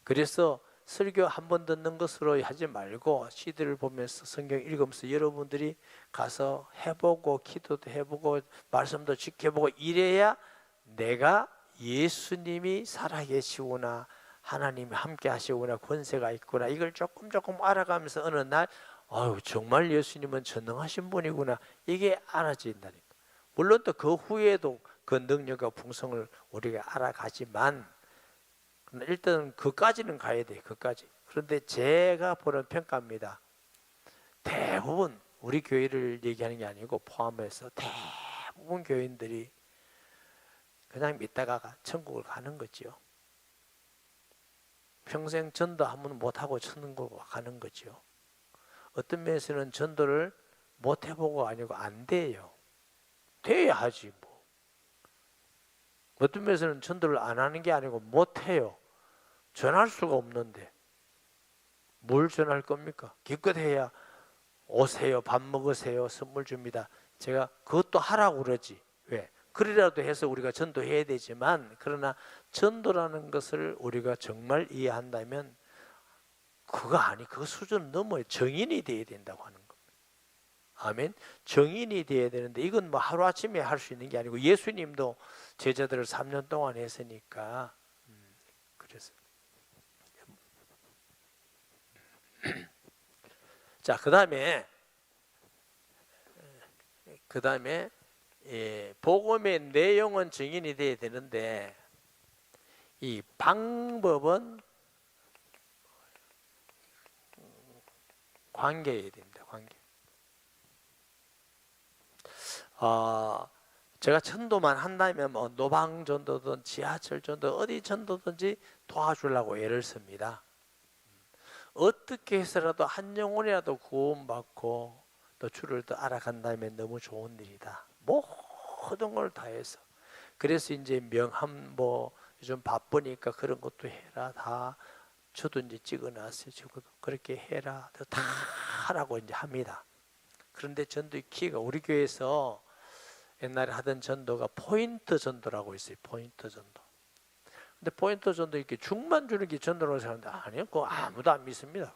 그래서 설교 한 번 듣는 것으로 하지 말고 CD를 보면서 성경 읽으면서 여러분들이 가서 해보고 기도도 해보고 말씀도 지켜보고 이래야 내가 예수님이 살아계시구나, 하나님이 함께 하시구나, 권세가 있구나, 이걸 조금 알아가면서 어느 날 정말 예수님은 전능하신 분이구나, 이게 알아진다니까. 물론 또 그 후에도 그 능력과 풍성을 우리가 알아가지만 일단 그까지는 가야 돼. 그까지. 그런데 제가 보는 평가입니다. 대부분 우리 교회를 얘기하는 게 아니고 포함해서 대부분 교인들이 그냥 믿다가 천국을 가는 거죠. 평생 전도 한번 못하고 천국을 가는 거죠. 어떤 면에서는 전도를 못 해보고 아니고 안 돼요. 돼야 하지 뭐. 어떤 면에서는 전도를 안 하는 게 아니고 못 해요. 전할 수가 없는데 뭘 전할 겁니까? 기껏 해야 오세요, 밥 먹으세요, 선물 줍니다. 제가 그것도 하라고 그러지. 왜? 그리라도 해서 우리가 전도해야 되지만, 그러나 전도라는 것을 우리가 정말 이해한다면 그 수준 넘어요. 정인이 돼야 된다고 하는 겁니다. 아멘. 정인이 돼야 되는데 이건 뭐 하루아침에 할 수 있는 게 아니고 예수님도 제자들을 3년 동안 했으니까. 그래서 자, 그 다음에 복음의 내용은 증인이 돼야 되는데 이 방법은 관계해야 됩니다. 관계. 제가 전도만 한다면 뭐 노방 전도든 지하철 전도 어디 전도든지 도와주려고 애를 씁니다. 어떻게 해서라도 한 영혼이라도 구원받고 또 주를 더 알아간다면 너무 좋은 일이다. 모든 걸 다해서. 그래서 이제 명함 뭐 요즘 바쁘니까 그런 것도 해라, 다 저도 이제 찍어놨어요. 저도 그렇게 해라, 다 하라고 이제 합니다. 그런데 전도의 키가 우리 교회에서 옛날에 하던 전도가 포인트 전도라고 있어요. 포인트 전도. 근데 포인트 전도 이렇게 죽만 주는 게 전도라고 생각하는데 아니요, 그거 아무도 안 믿습니다.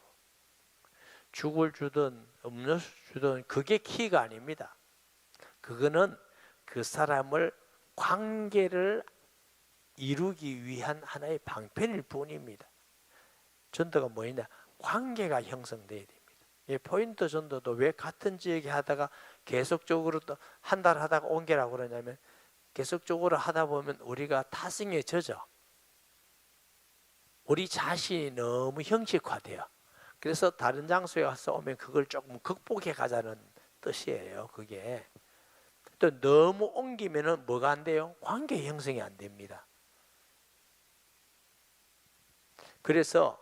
죽을 주든 음료수 주든 그게 키가 아닙니다. 그거는 그 사람을 관계를 이루기 위한 하나의 방편일 뿐입니다. 전도가 뭐냐? 관계가 형성돼야 됩니다. 이 포인트 전도도 왜 같은 지역에 하다가 계속적으로 또 한 달 하다가 옮기라고 그러냐면 계속적으로 하다 보면 우리가 타성에 젖어. 우리 자신이 너무 형식화돼요. 그래서 다른 장소에 가서 오면 그걸 조금 극복해 가자는 뜻이에요. 그게 또 너무 옮기면은 뭐가 안 돼요? 관계 형성이 안 됩니다. 그래서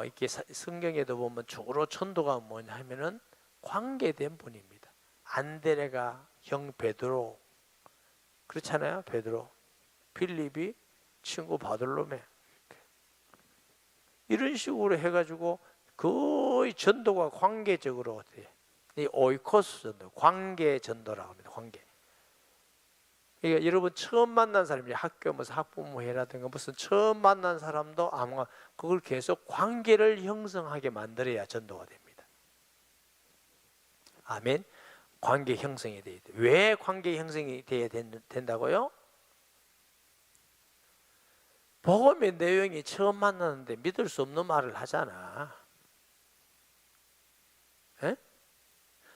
이렇게 성경에도 보면 주로 전도가 뭐냐 하면은 관계된 분입니다. 안드레가 형 베드로 그렇잖아요. 베드로, 필립이 친구 바돌로메 이런 식으로 해가지고 거의 전도가 관계적으로 어때요? 이 오이코스 전도, 관계 전도라고 합니다. 관계. 그러니까 여러분 처음 만난 사람이 학교 무슨 학부모회라든가 무슨 처음 만난 사람도 아마 그걸 계속 관계를 형성하게 만들어야 전도가 됩니다. 아멘. 관계 형성이 돼야 돼. 왜 관계 형성이 돼야 된다고요? 복음의 내용이 처음 만났는데 믿을 수 없는 말을 하잖아. 에?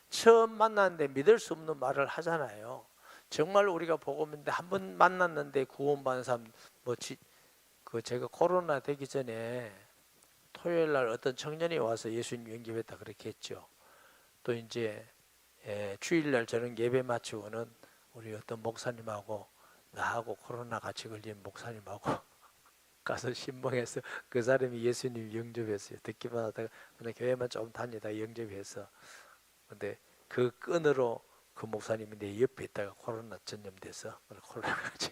처음 만났는데 믿을 수 없는 말을 하잖아요. 정말 우리가 복음인데 한 번 만났는데 구원받은 사람 그 제가 코로나 되기 전에 토요일 날 어떤 청년이 와서 예수님 영접했다 그렇게 했죠. 또 이제 주일날 저는 예배 마치고는 우리 어떤 목사님하고 나하고 코로나 같이 걸린 목사님하고 가서 신방해서 그 사람이 예수님 영접했어요. 듣기만 하다가 그냥 교회만 좀 다니다가 영접해서 근데 그 끈으로 그 목사님이 내 옆에 있다가 코로나 전염돼서 코로나까지.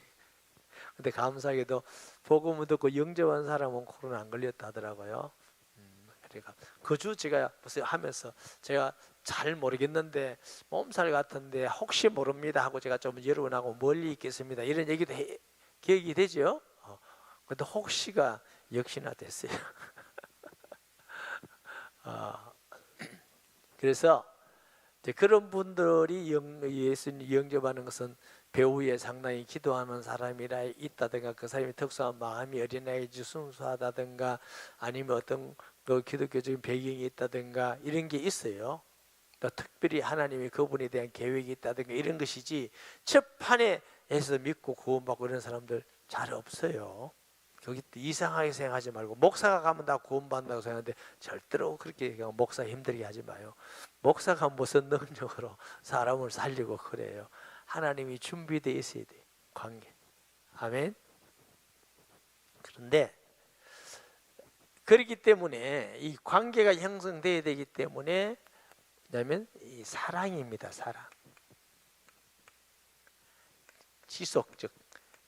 근데 감사하게도 복음을 듣고 영접한 사람은 코로나 안 걸렸다 하더라고요. 그러니까 그 주 제가 무슨 하면서 제가 잘 모르겠는데 몸살 같은데 혹시 모릅니다 하고 제가 좀 여러분하고 멀리 있겠습니다 이런 얘기도 기억이 되죠. 근데 혹시가 역시나 됐어요. 그래서 이제 그런 분들이 예수님 영접하는 것은 배후에 상당히 기도하는 사람이라 있다든가 그 사람이 특수한 마음이 어린아이지 순수하다든가 아니면 어떤 그 기독교적인 배경이 있다든가 이런 게 있어요. 또 특별히 하나님이 그분에 대한 계획이 있다든가 이런 것이지 첫 판에서 믿고 구원받고 이런 사람들 잘 없어요. 거기 이상하게 생각하지 말고 목사가 가면 다 구원받는다고 생각하는데 절대로 그렇게 목사 힘들게 하지 마요. 목사가 무슨 능력으로 사람을 살리고 그래요. 하나님이 준비되어 있어야 돼. 관계. 아멘. 그런데 그렇기 때문에 이 관계가 형성돼야 되기 때문에 뭐냐면 이 사랑입니다. 사랑.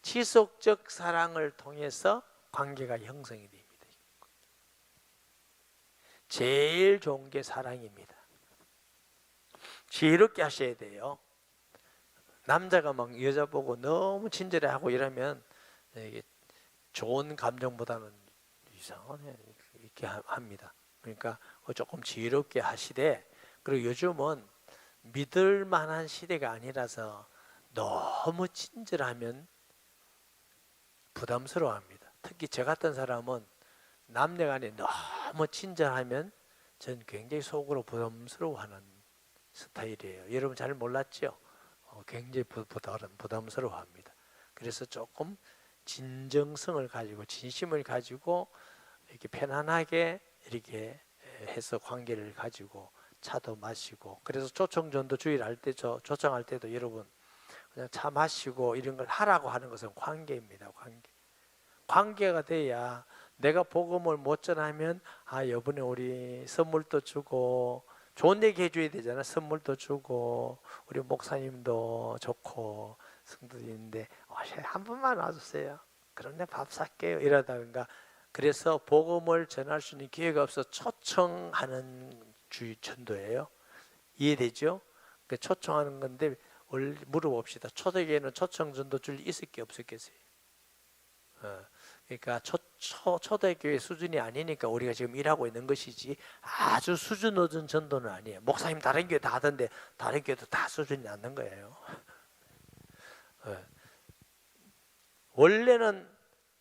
지속적 사랑을 통해서 관계가 형성이 됩니다. 제일 좋은 게 사랑입니다. 지혜롭게 하셔야 돼요. 남자가 막 여자 보고 너무 친절해하고 이러면 이게 좋은 감정보다는 이상하네 이렇게 합니다. 그러니까 조금 지혜롭게 하시되 그리고 요즘은 믿을 만한 시대가 아니라서 너무 친절하면 부담스러워합니다. 특히 저 같은 사람은 남녀간에 너무 친절하면 전 굉장히 속으로 부담스러워하는 스타일이에요. 여러분 잘 몰랐죠? 굉장히 부담스러워합니다. 그래서 조금 진정성을 가지고 진심을 가지고 이렇게 편안하게 이렇게 해서 관계를 가지고 차도 마시고 그래서 초청전도 주일 할 때 초청할 때도 여러분 그냥 차 마시고 이런 걸 하라고 하는 것은 관계입니다. 관계가 돼야 내가 복음을 못 전하면 이번에 우리 선물도 주고 좋은 얘기 해줘야 되잖아. 선물도 주고 우리 목사님도 좋고 성도님인데 한 번만 와주세요. 그런데 밥 살게요. 이러다가 그래서 복음을 전할 수 있는 기회가 없어 초청하는 전도예요. 이해되죠? 초청하는 건데 물어봅시다. 초대교회는 초청 전도 줄 있을 게 없었겠어요? 그러니까 초대교회 수준이 아니니까 우리가 지금 일하고 있는 것이지 아주 수준 높은 전도는 아니에요. 목사님 다른 교회 다 하던데 다른 교회도 다 수준이 낮는 거예요. 원래는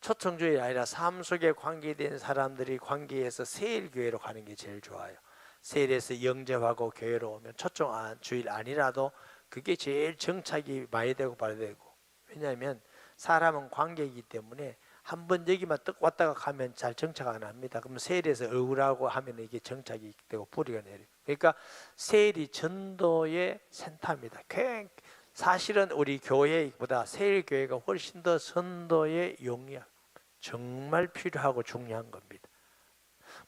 초청주일이 아니라 삶 속에 관계된 사람들이 관계에서 세일교회로 가는 게 제일 좋아요. 세일에서 영접하고 교회로 오면 초청주일 아니라도 그게 제일 정착이 많이 되고 바로 되고, 왜냐하면 사람은 관계이기 때문에 한번 여기만 떡 왔다가 가면 잘 정착 안 합니다. 그러면 세일에서 얼굴하고 하면 이게 정착이 되고 뿌리가 내려요. 그러니까 세일이 전도의 센터입니다. 사실은 우리 교회보다 세일교회가 훨씬 더 선도의 용이야. 정말 필요하고 중요한 겁니다.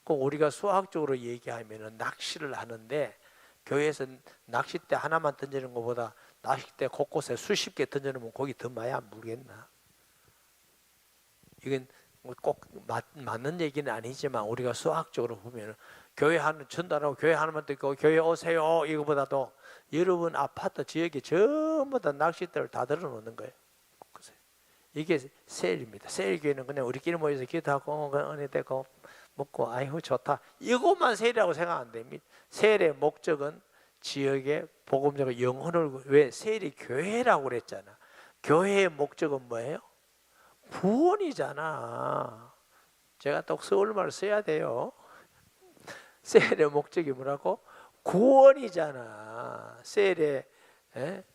꼭 우리가 수학적으로 얘기하면 낚시를 하는데, 교회에서 낚싯대 하나만 던지는 것보다 낚싯대 곳곳에 수십 개 던져놓으면 고기 더 많이 안 물겠나? 이건 꼭 맞는 얘기는 아니지만 우리가 수학적으로 보면 교회 하는 전도하고 교회 하나만 듣고 교회 오세요 이거보다도 여러분 아파트 지역에 전부 다 낚싯대를 다 들어놓는 거예요. 이게 세일입니다. 세일교회는 그냥 우리끼리 모여서 기도하고 은혜 되고 먹고 아이고 좋다 이것만 세일이라고 생각 안 됩니다. 세일의 목적은 지역의 복음적인 영혼을, 왜 세일이 교회라고 그랬잖아. 교회의 목적은 뭐예요? 구원이잖아. 제가 또 서울말 써야 돼요. 세일의 목적이 뭐라고? 구원이잖아. 세일에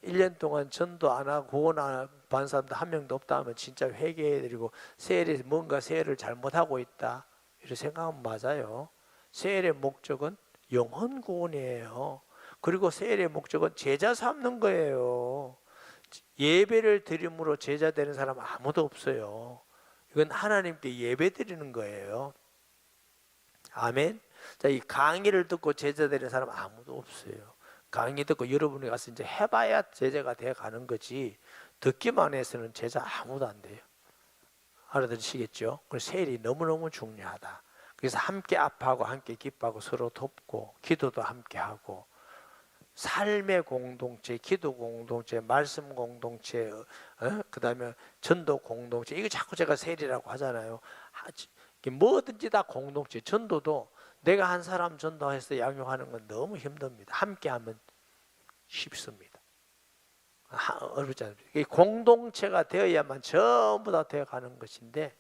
1년 동안 전도 안 하고 구원 안 받은 사람도 한 명도 없다 하면 진짜 회개해드리고, 세일에 뭔가 세일을 잘못하고 있다 이렇게 생각하면 맞아요. 세일의 목적은 영혼 구원이에요. 그리고 세일의 목적은 제자 삼는 거예요. 예배를 드림으로 제자 되는 사람 아무도 없어요. 이건 하나님께 예배 드리는 거예요. 아멘. 자, 이 강의를 듣고 제자 되는 사람 아무도 없어요. 강의 듣고 여러분이 가서 이제 해봐야 제자가 돼 가는 거지, 듣기만 해서는 제자 아무도 안 돼요. 알아들으시겠죠? 그래서 세일이 너무너무 중요하다. 그래서 함께 아파하고 함께 기뻐하고 서로 돕고 기도도 함께 하고, 삶의 공동체, 기도 공동체, 말씀 공동체, 그 다음에 전도 공동체, 이거 자꾸 제가 세일이라고 하잖아요. 뭐든지 다 공동체. 전도도 내가 한 사람 전도해서 양육하는 건 너무 힘듭니다. 함께 하면 쉽습니다. 어렵지 않습니다. 이 공동체가 되어야만 전부 다 되어가는 것인데,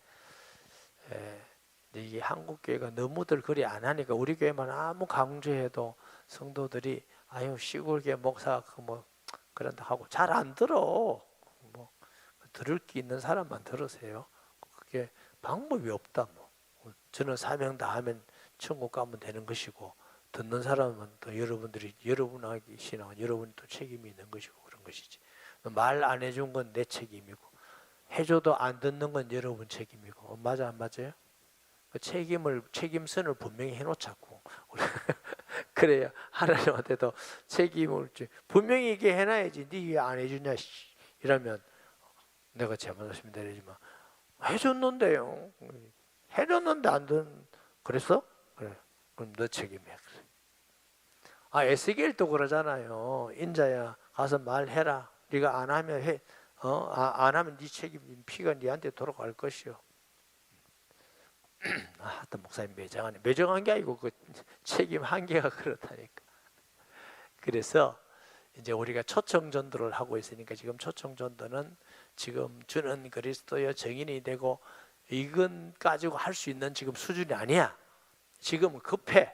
이게 한국 교회가 너무들 그리 안 하니까 우리 교회만 아무 강조해도 성도들이 아유 시골교회 목사가 뭐 그런다 하고 잘 안 들어. 뭐 들을 게 있는 사람만 들으세요. 그게 방법이 없다. 뭐 저는 사명 다 하면 천국 가면 되는 것이고, 듣는 사람은 또 여러분들이 여러분에게 신앙은 여러분이 또 책임이 있는 것이고 그런 것이지. 말 안 해준 건 내 책임이고 해줘도 안 듣는 건 여러분 책임이고. 맞아 안 맞아요? 그 책임선을 분명히 해놓자고. 그래야 하나님한테도 책임을 분명히 이게 해놔야지. 네 왜 안 해주냐 이러면 내가 잘못 말씀드리지만 되지만 해줬는데요. 해줬는데 안 듣는. 그랬어? 그래. 그럼 너 책임이야. 그래. 에스겔도 그러잖아요. 인자야 가서 말해라. 네가 안 하면 해. 안 하면 네 책임, 피가 네한테 돌아갈 것이요. 하여튼 목사님 매정한 게 아니고 그 책임 한계가 그렇다니까. 그래서 이제 우리가 초청 전도를 하고 있으니까, 지금 초청 전도는 지금 주는 그리스도여 정인이 되고 이건 가지고 할 수 있는 지금 수준이 아니야. 지금 급해.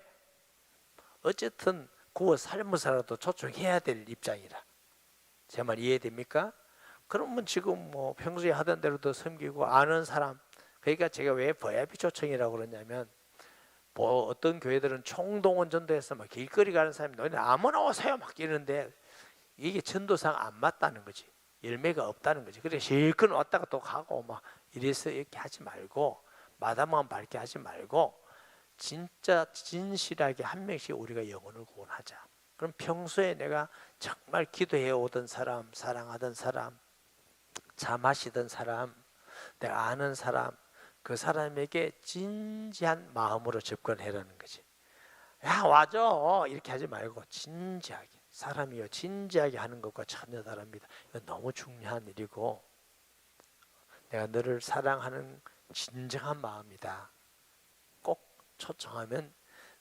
어쨌든 구워 삶으서라도 초청해야 될 입장이라. 제 말 이해됩니까? 그러면 지금 뭐 평소에 하던 대로도 섬기고 아는 사람. 그러니까 제가 왜 VIP 초청이라고 그러냐면, 뭐 어떤 교회들은 총동원 전도해서 막 길거리 가는 사람이 너네 아무나 오세요 막 이러는데 이게 전도상 안 맞다는 거지. 열매가 없다는 거지. 그래 실컷 왔다가 또 가고 막 이래서 이렇게 하지 말고, 마다만 밝게 하지 말고 진짜 진실하게 한 명씩 우리가 영혼을 구원하자. 그럼 평소에 내가 정말 기도해 오던 사람, 사랑하던 사람, 차 마시던 사람, 내가 아는 사람, 그 사람에게 진지한 마음으로 접근해라는 거지. 야 와줘 이렇게 하지 말고 진지하게. 사람이요 진지하게 하는 것과 전혀 다릅니다. 이건 너무 중요한 일이고, 내가 너를 사랑하는 진정한 마음이다. 꼭 초청하면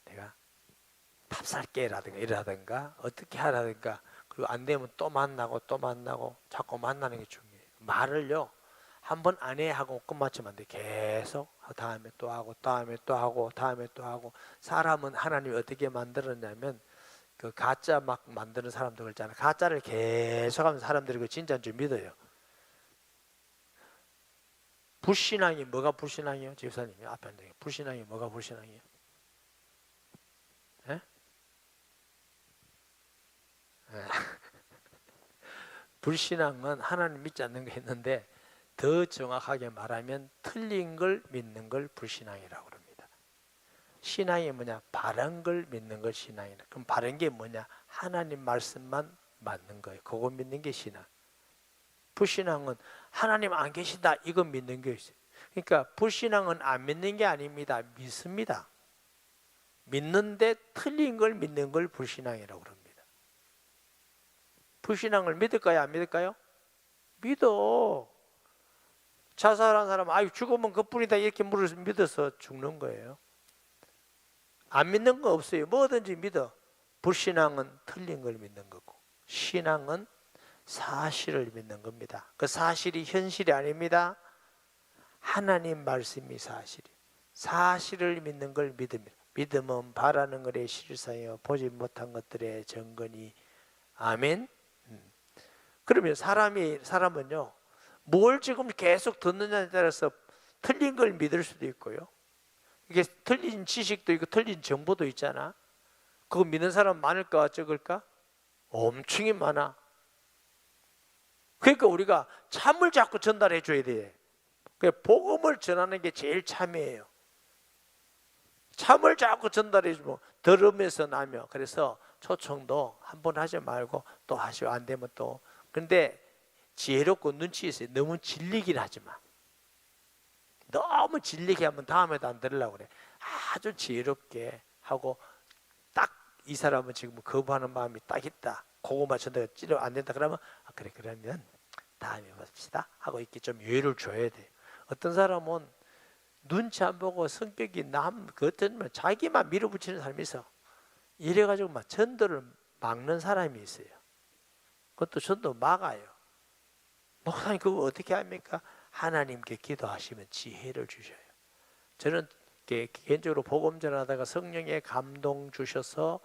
내가 밥 살게 라든가 이라든가 어떻게 하라든가, 그리고 안 되면 또 만나고 또 만나고 자꾸 만나는 게 중요해요. 말을요 한 번 안 해 하고 끝마치면 안 돼. 계속 다음에 또 하고 다음에 또 하고 다음에 또 하고. 사람은 하나님이 어떻게 만들었냐면 그 가짜 막 만드는 사람들 있잖아요. 가짜를 계속하면 사람들이 그 진짜인 줄 믿어요. 불신앙이 뭐가 불신앙이에요? 집사님이 앞에 앉아. 불신앙이 뭐가 불신앙이에요? 예? 예. 불신앙은 하나님 믿지 않는 거 했는데, 더 정확하게 말하면 틀린 걸 믿는 걸 불신앙이라고 합니다. 신앙이 뭐냐? 바른 걸 믿는 걸 신앙이라. 그럼 바른 게 뭐냐? 하나님 말씀만 맞는 거예요. 그거 믿는 게 신앙. 불신앙은 하나님 안 계신다 이거 믿는 게 있어요. 그러니까 불신앙은 안 믿는 게 아닙니다. 믿습니다. 믿는데 틀린 걸 믿는 걸 불신앙이라고 합니다. 불신앙을 믿을까요? 안 믿을까요? 믿어. 자살한 사람 아유 죽으면 그뿐이다 이렇게 믿어서 죽는 거예요. 안 믿는 거 없어요. 뭐든지 믿어. 불신앙은 틀린 걸 믿는 거고, 신앙은 사실을 믿는 겁니다. 그 사실이 현실이 아닙니다. 하나님 말씀이 사실이에요. 사실을 믿는 걸 믿음이에요. 믿음은 바라는 것의 실상이요 보지 못한 것들의 증거니. 아멘. 그러면 사람은요 뭘 지금 계속 듣느냐에 따라서 틀린 걸 믿을 수도 있고요, 이게 틀린 지식도 있고 틀린 정보도 있잖아. 그거 믿는 사람 많을까 적을까? 엄청이 많아. 그러니까 우리가 참을 자꾸 전달해 줘야 돼. 복음을 전하는 게 제일 참이에요. 참을 자꾸 전달해 주면 들으면서 나며. 그래서 초청도 한 번 하지 말고 또 하시오. 안 되면 또. 근데 지혜롭고 눈치 있어요. 너무 질리긴 하지 마. 너무 질리게 하면 다음에도 안 들으려고 그래. 아주 지혜롭게 하고, 딱 이 사람은 지금 거부하는 마음이 딱 있다. 그거만 전달 찌려 안 된다 그러면 그래 그러면 다음에 봅시다 하고 이렇게 좀 여유를 줘야 돼. 어떤 사람은 눈치 안 보고 성격이 어떤 자기만 밀어붙이는 사람이 있어. 이래가지고 막 전도를 막는 사람이 있어요. 그것도 전도 막아요. 목사님 그거 어떻게 합니까? 하나님께 기도하시면 지혜를 주셔요. 저는 개인적으로 복음 전하다가 성령의 감동 주셔서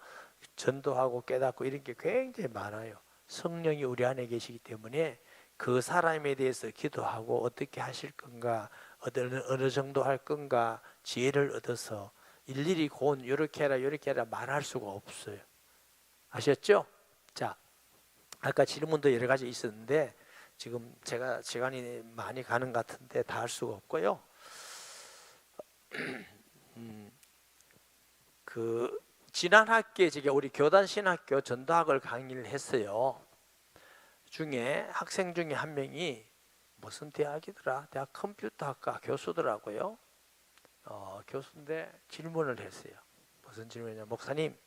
전도하고 깨닫고 이런 게 굉장히 많아요. 성령이 우리 안에 계시기 때문에 그 사람에 대해서 기도하고 어떻게 하실 건가, 어느 정도 할 건가 지혜를 얻어서 일일이 곧 이렇게 해라 말할 수가 없어요. 아셨죠? 자, 아까 질문도 여러 가지 있었는데 지금 제가 시간이 많이 가는 것 같은데 다 할 수가 없고요. 지난 학기에 제가 우리 교단 신학교 전도학을 강의를 했어요. 중에 학생 중에 한 명이 무슨 대학이더라? 대학 컴퓨터학과 교수더라고요. 교수인데 질문을 했어요. 무슨 질문이냐? 목사님,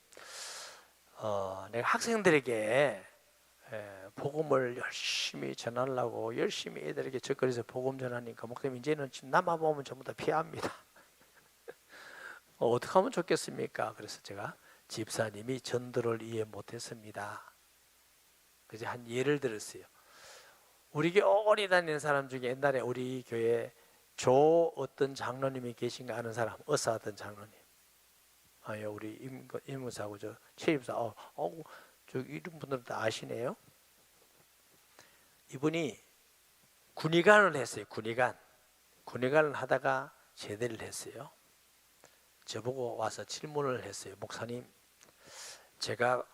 내가 학생들에게 복음을 열심히 전하려고 열심히 애들에게 적거리에서 복음 전하니까 목사님 이제는 나만 보면 전부 다 피합니다. 어떻게 하면 좋겠습니까? 그래서 제가 집사님이 전도를 이해 못했습니다. 그래서 한 예를 들었어요. 우리 교회 오래 다니는 사람 중에 옛날에 우리 교회 어떤 장로님이 계신가 아는 사람, 의사하던 장로님. 우리 임무사하고 최임사, 저 이런 분들은 다 아시네요. 이분이 군의관을 했어요. 군의관을 하다가 제대를 했어요. 저보고 와서 질문을 했어요. 목사님, 제가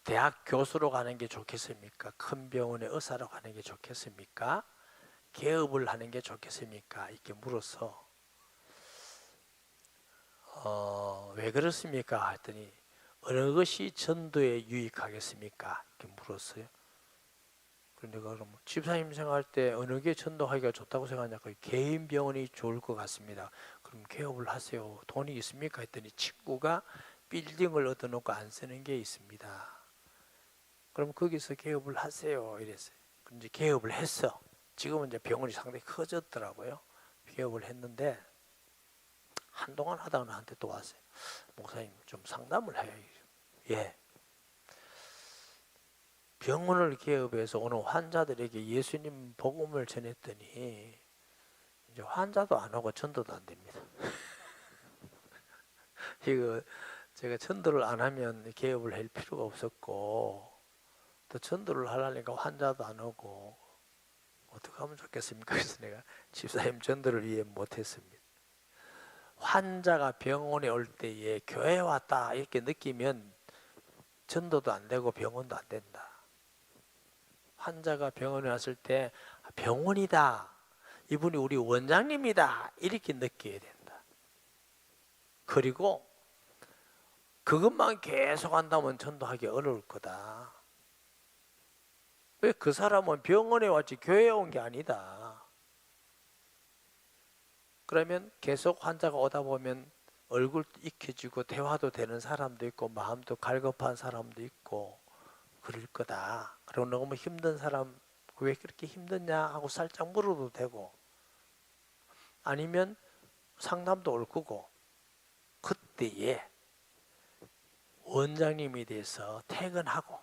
대학 교수로 가는 게 좋겠습니까? 큰 병원의 의사로 가는 게 좋겠습니까? 개업을 하는 게 좋겠습니까? 이렇게 물어서 왜 그렇습니까? 했더니 어느 것이 전도에 유익하겠습니까? 이렇게 물었어요. 그런데 그럼 집사님 생각할 때 어느 게 전도하기가 좋다고 생각하냐고. 개인 병원이 좋을 것 같습니다. 그럼 개업을 하세요. 돈이 있습니까? 했더니 친구가 빌딩을 얻어놓고 안 쓰는 게 있습니다. 그럼 거기서 개업을 하세요. 이랬어요. 이제 개업을 했어. 지금은 이제 병원이 상당히 커졌더라고요. 개업을 했는데 한동안 하다가 나한테 또 왔어요. 목사님 좀 상담을 해요. 예. 병원을 개업해서 오는 환자들에게 예수님 복음을 전했더니 이제 환자도 안 오고 전도도 안 됩니다. 이거 제가 전도를 안 하면 개업을 할 필요가 없었고, 또 전도를 하려니까 환자도 안 오고 어떻게 하면 좋겠습니까? 그래서 내가 집사님 전도를 이해 못했습니다. 환자가 병원에 올 때에 교회 왔다 이렇게 느끼면 전도도 안 되고 병원도 안 된다. 환자가 병원에 왔을 때 병원이다, 이분이 우리 원장님이다 이렇게 느껴야 된다. 그리고 그것만 계속 한다면 전도하기 어려울 거다. 왜? 그 사람은 병원에 왔지 교회에 온 게 아니다. 그러면 계속 환자가 오다 보면 얼굴 익혀지고 대화도 되는 사람도 있고 마음도 갈급한 사람도 있고 그럴 거다. 그리고 너무 힘든 사람 왜 그렇게 힘드냐 하고 살짝 물어도 되고, 아니면 상담도 올 거고, 그때에 원장님에 대해서 퇴근하고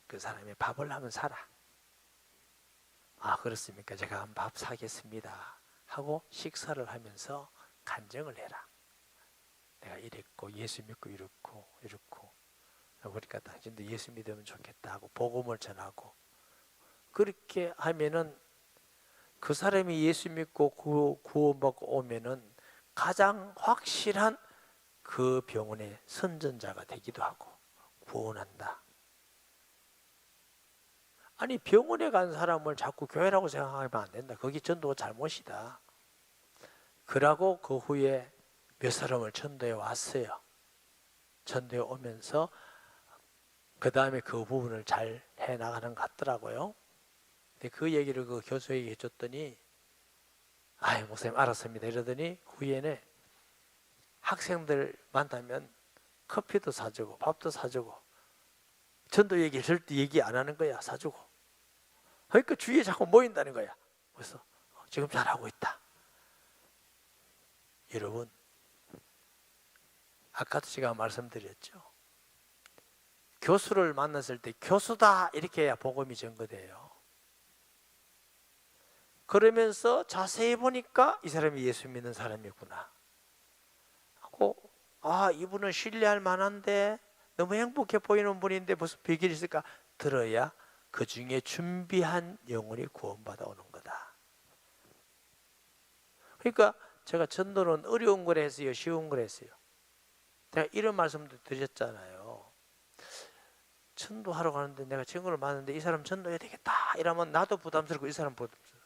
그 사람이 밥을 하면 사라. 아 그렇습니까? 제가 한 밥 사겠습니다 하고 식사를 하면서 간증을 해라. 내가 이랬고 예수 믿고 이렇고 그러니까 당신도 예수 믿으면 좋겠다 하고 복음을 전하고, 그렇게 하면은 그 사람이 예수 믿고 구원받고 오면은 가장 확실한 그 병원의 선전자가 되기도 하고 구원한다. 아니 병원에 간 사람을 자꾸 교회라고 생각하면 안 된다. 거기 전도가 잘못이다. 그러고 그 후에 몇 사람을 전도해 왔어요. 전도해 오면서 그 다음에 그 부분을 잘 해나가는 것 같더라고요. 근데 그 얘기를 그 교수에게 해줬더니 아이 목사님 알았습니다 이러더니 후에는 학생들 만나면 커피도 사주고 밥도 사주고, 전도 얘기를 절대 얘기 안 하는 거야. 사주고. 그러니까 주위에 자꾸 모인다는 거야. 그래서 지금 잘하고 있다. 여러분, 아까도 제가 말씀드렸죠. 교수를 만났을 때 교수다 이렇게 해야 복음이 전거돼요. 그러면서 자세히 보니까 이 사람이 예수 믿는 사람이구나 하고, 아 이분은 신뢰할 만한데 너무 행복해 보이는 분인데 무슨 비결이 있을까 들어야 그 중에 준비한 영혼이 구원받아 오는 거다. 그러니까 제가 전도는 어려운 걸 했어요, 쉬운 걸 했어요? 제가 이런 말씀도 드렸잖아요. 전도하러 가는데 내가 친구를 만났는데 이 사람 전도해야 되겠다 이러면 나도 부담스럽고 이 사람 부담스럽고,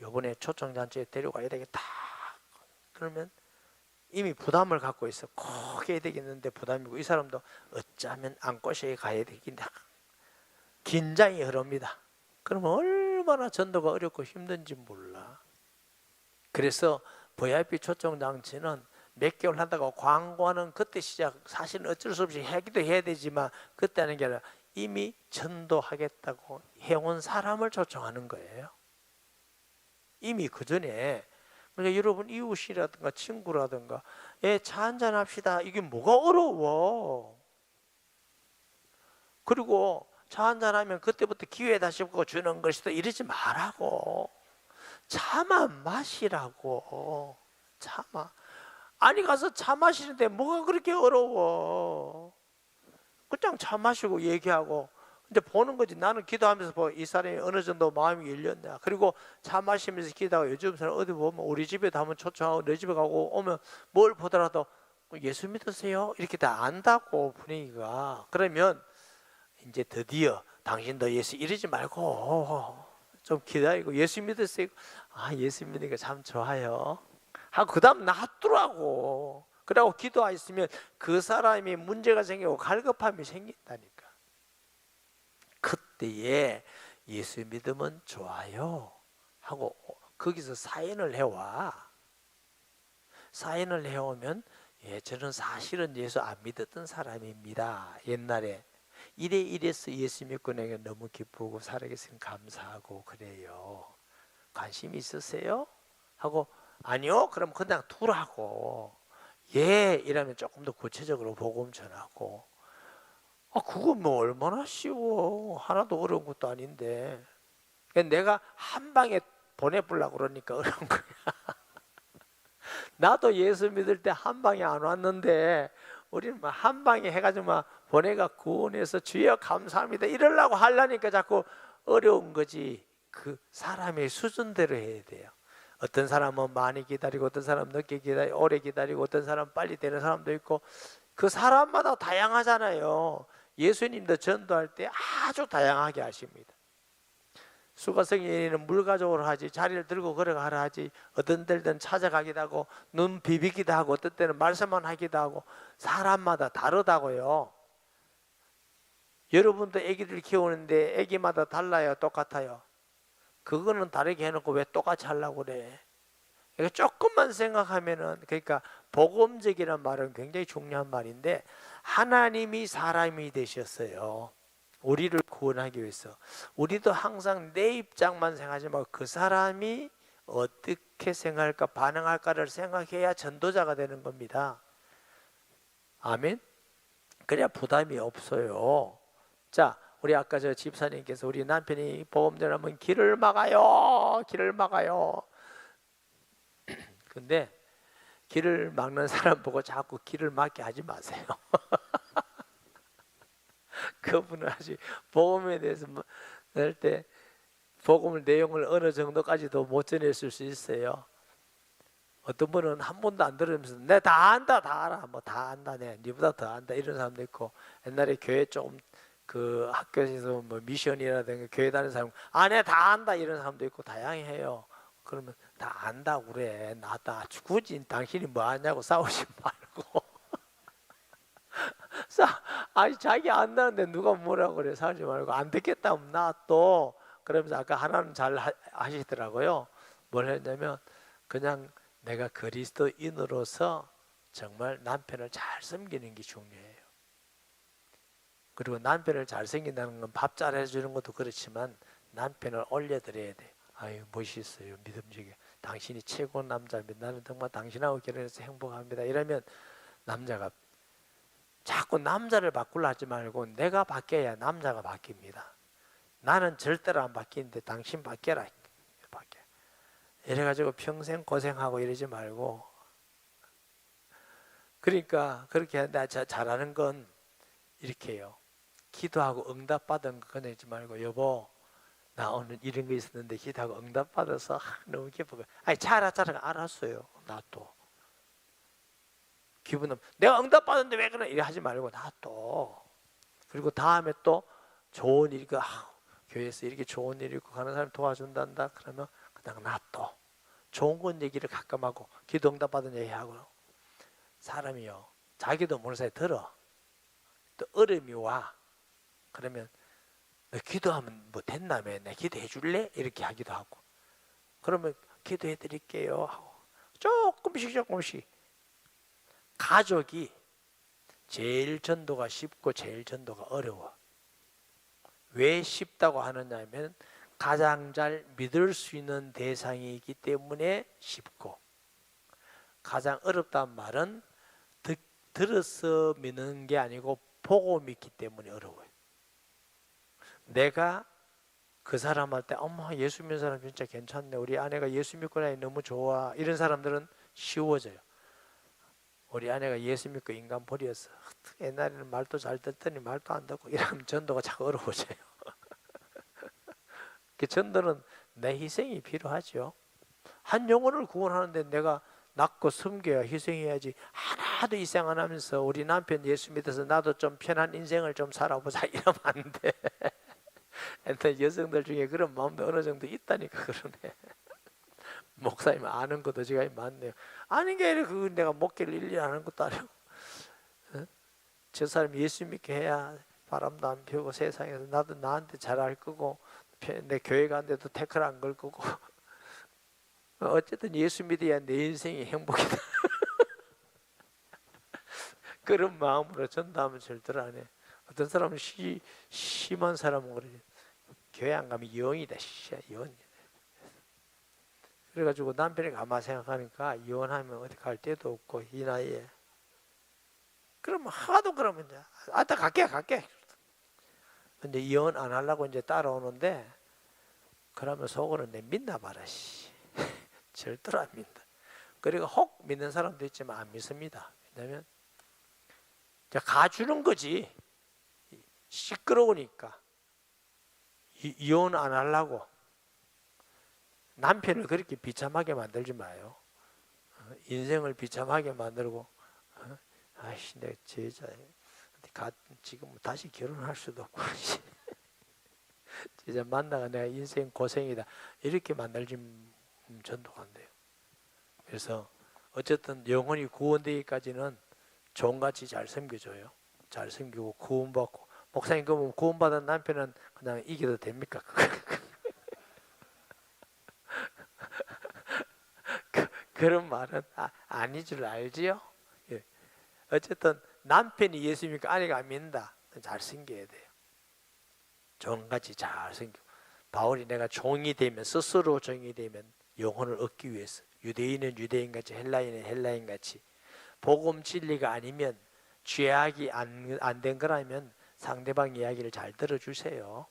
요번에 초청잔치에 데려가야 되겠다 그러면 이미 부담을 갖고 있어. 꼭 해야 되겠는데 부담이고, 이 사람도 어쩌면 안고시에 가야 되겠다 긴장이 흐릅니다. 그러면 얼마나 전도가 어렵고 힘든지 몰라. 그래서 VIP 초청잔치는 몇 개월 하다가 광고하는 그때 시작, 사실은 어쩔 수 없이 하기도 해야 되지만 그때 하는 게 아니라 이미 전도하겠다고 해온 사람을 초청하는 거예요. 이미 그 전에. 그러니까 여러분 이웃이라든가 친구라든가 차 한잔 합시다 이게 뭐가 어려워. 그리고 차 한잔 하면 그때부터 기회다 싶고 주는 것이다 이러지 말라고. 차만 마시라고. 차만. 아니 가서 차 마시는데 뭐가 그렇게 어려워. 그냥 차 마시고 얘기하고 이제 보는 거지. 나는 기도하면서 이 사람이 어느 정도 마음이 열렸냐. 그리고 차 마시면서 기도하고, 요즘 사람 어디 보면 우리 집에도 한번 초청하고 내 집에 가고 오면 뭘 보더라도 예수 믿으세요? 이렇게 다 안다고 분위기가. 그러면 이제 드디어 당신도 예수 이러지 말고 좀 기다리고 예수 믿으세요? 아 예수 믿으니까 참 좋아요 하고 그 다음 놔두라고. 그러고 기도하시면 그 사람이 문제가 생기고 갈급함이 생긴다니까. 그때에 예수 믿으면 좋아요 하고 거기서 사인을 해와. 사인을 해오면 예 저는 사실은 예수 안 믿었던 사람입니다. 옛날에 이래서 예수 믿고 내가 너무 기쁘고 살아계시니 감사하고 그래요. 관심이 있으세요? 하고 아니요? 그럼 그냥 두라고. 예 이러면 조금 더 구체적으로 복음 전하고. 그거 뭐 얼마나 쉬워. 하나도 어려운 것도 아닌데. 내가 한 방에 보내보려고 그러니까 어려운 거야. 나도 예수 믿을 때 한 방에 안 왔는데 우리는 막 한 방에 해가지고 막 보내가 구원해서 주여 감사합니다 이러려고 하려니까 자꾸 어려운 거지. 그 사람의 수준대로 해야 돼요. 어떤 사람은 많이 기다리고 어떤 사람은 늦게 기다리고 오래 기다리고 어떤 사람은 빨리 되는 사람도 있고 그 사람마다 다양하잖아요. 예수님도 전도할 때 아주 다양하게 하십니다. 수가성인은 물 가져오라 하지 자리를 들고 걸어가라 하지 어떤 때는 찾아가기도 하고 눈 비비기도 하고 어떤 때는 말씀만 하기도 하고 사람마다 다르다고요. 여러분도 아기들 키우는데 아기마다 달라요? 똑같아요? 그거는 다르게 해놓고 왜 똑같이 하려고 그래? 그러니까 조금만 생각하면은 그러니까 복음적이라는 말은 굉장히 중요한 말인데 하나님이 사람이 되셨어요. 우리를 구원하기 위해서. 우리도 항상 내 입장만 생각하지 말고 그 사람이 어떻게 생각할까 반응할까를 생각해야 전도자가 되는 겁니다. 아멘. 그래야 부담이 없어요. 자, 우리 아까 저 집사님께서 우리 남편이 복음 전하면 길을 막아요. 근데 길을 막는 사람 보고 자꾸 길을 막게 하지 마세요. 그분은 아직 복음에 대해서 할 때 복음의 내용을 어느 정도까지도 못 전했을 수 있어요. 어떤 분은 한 번도 안 들으면서 내 다 안다 다 알아 뭐 다 안다 내 니보다 더 안다 이런 사람도 있고 옛날에 교회 좀 그 학교에서 뭐 미션이라든가 교회 다니는 사람 내 다 안다 이런 사람도 있고 다양해요. 그러면 다 안다고 그래 나다 굳이 당신이 뭐 하냐고 싸우지 말고 아니 자기 안다는데 누가 뭐라고 그래 싸우지 말고 안 듣겠다 하면 나 또 그러면서 아까 하나는 잘 하시더라고요. 뭘 했냐면 그냥 내가 그리스도인으로서 정말 남편을 잘 섬기는 게 중요해요. 그리고 남편을 잘 섬긴다는 건 밥 잘 해주는 것도 그렇지만 남편을 올려드려야 돼. 아유 멋있어요 믿음직해. 당신이 최고 남자입니다. 나는 정말 당신하고 결혼해서 행복합니다. 이러면 남자가 자꾸 남자를 바꾸려 하지 말고 내가 바뀌어야 남자가 바뀝니다. 나는 절대로 안 바뀌는데 당신 바뀌어라. 바뀌어. 이래가지고 평생 고생하고 이러지 말고. 그러니까 그렇게 한다. 잘하는 건 이렇게 해요. 기도하고 응답받은 거 꺼내지 말고 여보 나 오늘 이런 거 있었는데 기도하고 응답받아서 너무 기쁘고 아니 잘하잖아 알았어요. 나 또 기분은 내가 응답받았는데 왜 그래 이래 하지 말고 나 또 그리고 다음에 또 좋은 일이 교회에서 이렇게 좋은 일이 있고 가는 사람 도와준단다 그러면 그냥 나 또 좋은 건 얘기를 가끔 하고 기도 응답받은 얘기하고 사람이요 자기도 모르는 사이 들어 또 어려움이 와 그러면 너 기도하면 뭐 됐나며 내 기도해 줄래? 이렇게 하기도 하고 그러면 기도해 드릴게요 하고 조금씩 가족이 제일 전도가 쉽고 제일 전도가 어려워. 왜 쉽다고 하느냐 하면 가장 잘 믿을 수 있는 대상이기 때문에 쉽고 가장 어렵다는 말은 들어서 믿는 게 아니고 보고 믿기 때문에 어려워요. 내가 그 사람한테 어머 예수 믿는 사람 진짜 괜찮네 우리 아내가 예수 믿고 나니 너무 좋아 이런 사람들은 쉬워져요. 우리 아내가 예수 믿고 인간 버렸어. 옛날에는 말도 잘 듣더니 말도 안 듣고 이러면 전도가 자꾸 어려워져요. 그 전도는 내 희생이 필요하죠. 한 영혼을 구원하는데 내가 낳고 섬겨야 희생해야지 하나도 희생 안 하면서 우리 남편 예수 믿어서 나도 좀 편한 인생을 좀 살아보자 이러면 안 돼. 근데 여성들 중에 그런 마음도 어느 정도 있다니까 그러네. 목사님 아는 것도 지금 많네요. 아는 게 아니라 그 내가 목회를 일일이 아는 것도 아니고 저 사람 예수 믿게 해야 바람도 안 피우고 세상에서 나도 나한테 잘할 거고 내 교회 가는데도 태클 안 걸 거고 어쨌든 예수 믿어야 내 인생이 행복이다. 그런 마음으로 전도하면 절대로 안 해. 어떤 사람은 심한 사람은 그러지. 교회 안 가면 영이다. 영. 그래가지고 남편이 가만 생각하니까 이혼하면 어디 갈 데도 없고 이 나이에. 그러면 하도 그러면 이제 아따 갈게. 근데 이혼 안 하려고 이제 따라오는데 그러면 속으로 내 믿나 봐라 씨. 절대로 안 믿는다. 그리고 혹 믿는 사람도 있지만 안 믿습니다. 왜냐면 가주는 거지. 시끄러우니까 이혼 안 하려고. 남편을 그렇게 비참하게 만들지 마요. 인생을 비참하게 만들고 아이씨 내 제자 지금 다시 결혼할 수도 없고 진짜 만나가 내가 인생 고생이다 이렇게 만들지 전도가 안 돼요. 그래서 어쨌든 영혼이 구원되기까지는 종같이 잘 섬겨줘요. 잘 섬기고 구원받고. 목사님 그러면 구원받은 남편은 그냥 이겨도 됩니까? 그런 말은 아니 줄 알지요? 예. 어쨌든 남편이 예수님이니까 아내가 안 믿는다. 잘 섬겨야 돼요. 종같이 잘 섬겨. 바울이 내가 종이 되면 스스로 종이 되면 영혼을 얻기 위해서 유대인은 유대인같이 헬라인은 헬라인같이 복음 진리가 아니면 죄악이 안 된 거라면 상대방 이야기를 잘 들어주세요.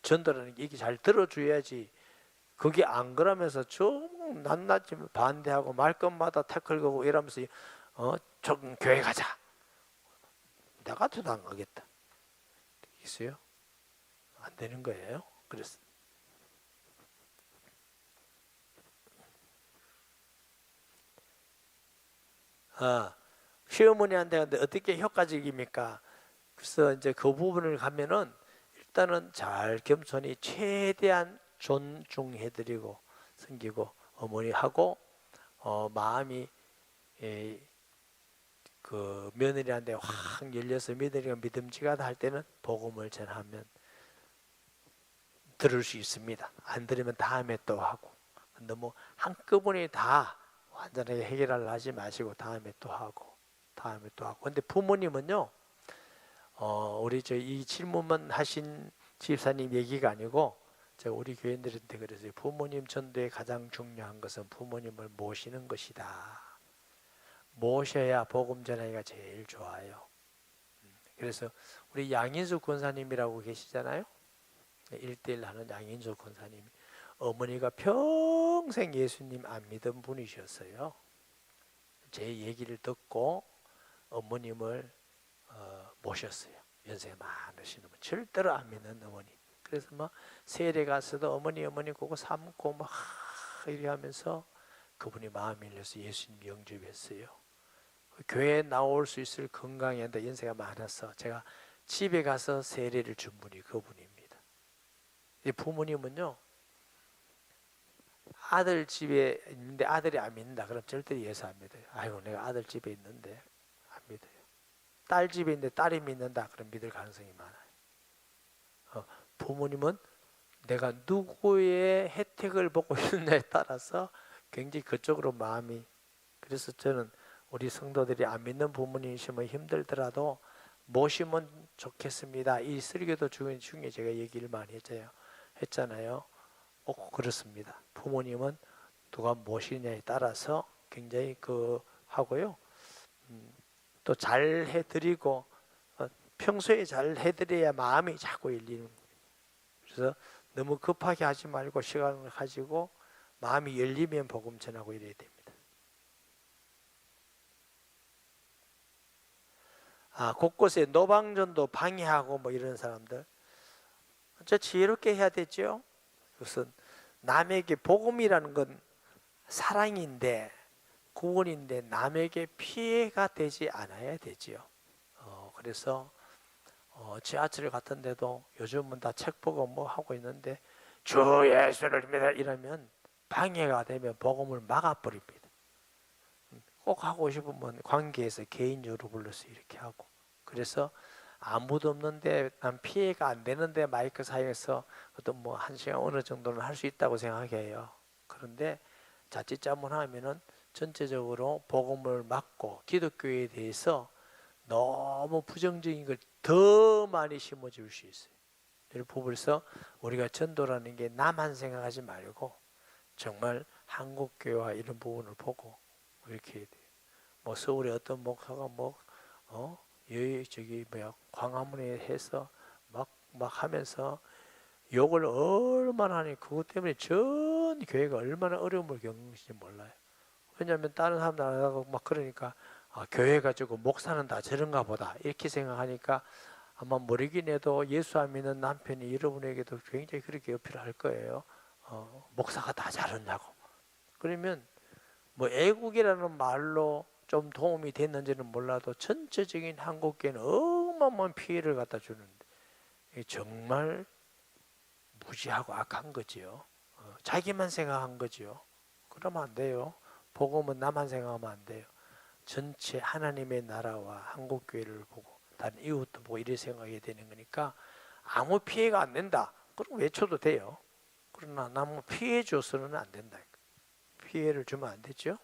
전도라는 게 이게 잘 들어줘야지. 그게 안 그러면서 좀 낱낱이 반대하고 말끝마다 태클 거고 이러면서 조금 교회 가자. 나 같아도 안 가겠다. 있어요? 안 되는 거예요. 그래서 시어머니한테 어떻게 효과적입니까? 그래서 이제 그 부분을 가면은 일단은 잘 겸손히 최대한 존중해드리고 섬기고 어머니하고 마음이 그 며느리한테 확 열려서 며느리가 믿음직하다 할 때는 복음을 전하면 들을 수 있습니다. 안 들으면 다음에 또 하고. 너무 한꺼번에 다 완전하게 해결하려 하지 마시고 다음에 또 하고 다음에 또 하고. 근데 부모님은요 우리 이 질문만 하신 집사님 얘기가 아니고 제가 우리 교인들한테 그랬어요. 부모님 전도에 가장 중요한 것은 부모님을 모시는 것이다. 모셔야 복음 전하기가 제일 좋아요. 그래서 우리 양인수 권사님이라고 계시잖아요. 1:1 하는 양인수 권사님이 어머니가 평생 예수님 안 믿은 분이셨어요. 제 얘기를 듣고 어머님을 모셨어요. 연세가 많으신 어머니, 절대로 안 믿는 어머니. 그래서 막 세례 가서도 어머니 그거 삼고 막 이래 하면서 그분이 마음이 열려서 예수님 영접했어요. 교회에 나올 수 있을 건강이 한데 연세가 많아서 제가 집에 가서 세례를 준 분이 그분입니다. 이 부모님은요 아들 집에 있는데 아들이 안 믿는다 그럼 절대 예수 안 믿어요. 아이고 내가 아들 집에 있는데 안 믿어요. 딸 집에 있는데 딸이 믿는다 그럼 믿을 가능성이 많아요. 부모님은 내가 누구의 혜택을 보고 있느냐에 따라서 굉장히 그쪽으로 마음이. 그래서 저는 우리 성도들이 안 믿는 부모님이시면 힘들더라도 모시면 좋겠습니다. 이 설교도 중에 제가 얘기를 많이 했잖아요. 그렇습니다. 부모님은 누가 모시느냐에 따라서 굉장히 하고요. 또 잘 해드리고 평소에 잘 해드려야 마음이 자꾸 열리는 거예요. 그래서 너무 급하게 하지 말고 시간을 가지고 마음이 열리면 복음 전하고 이래야 됩니다. 곳곳에 노방전도 방해하고 뭐 이런 사람들 진짜 지혜롭게 해야 되죠. 그것은 남에게 복음이라는 건 사랑인데 구원인데 남에게 피해가 되지 않아야 되지요. 그래서 지하철 같은 데도 요즘은 다 책 보고 뭐 하고 있는데 주 예수를 믿어 이러면 방해가 되면 복음을 막아버립니다. 꼭 하고 싶으면 관계에서 개인적으로 불러서 이렇게 하고. 그래서 아무도 없는데 난 피해가 안 되는데 마이크 사이에서 어떤 뭐 1시간 어느 정도는 할 수 있다고 생각해요. 그런데 자칫 잘못하면은 전체적으로 복음을 막고 기독교에 대해서 너무 부정적인 걸 더 많이 심어줄 수 있어요. 그래서 우리가 전도라는 게 나만 생각하지 말고 정말 한국교회와 이런 부분을 보고 이렇게 뭐 서울에 어떤 목사가 저기 광화문에 해서 막 하면서 욕을 얼마나 하니 그것 때문에 전 교회가 얼마나 어려움을 겪는지 몰라요. 왜냐하면 다른 사람 나가고 막 그러니까 교회 가지고 목사는 다 저런가 보다 이렇게 생각하니까 아마 모르긴 해도 예수 안 믿는 남편이 여러분에게도 굉장히 그렇게 어필할 거예요. 목사가 다 잘했냐고. 그러면 뭐 애국이라는 말로 좀 도움이 됐는지는 몰라도 전체적인 한국교회는 어마어마한 피해를 갖다 주는데 정말 무지하고 악한 거지요. 자기만 생각한 거지요. 그러면 안 돼요. 복음은 나만 생각하면 안 돼요. 전체 하나님의 나라와 한국교회를 보고 다른 이웃도 보고 이래 생각해야 되는 거니까 아무 피해가 안 된다. 그럼 외쳐도 돼요. 그러나 너무 피해 줘서는 안 된다. 피해를 주면 안 되죠.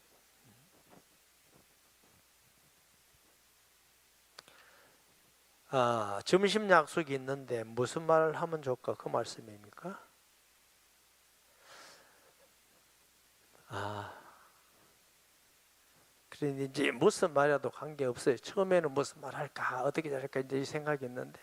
점심 약속이 있는데 무슨 말을 하면 좋을까? 그 말씀입니까? 그러니 이제 무슨 말이라도 관계없어요. 처음에는 무슨 말 할까? 어떻게 잘할까? 이제 생각이 있는데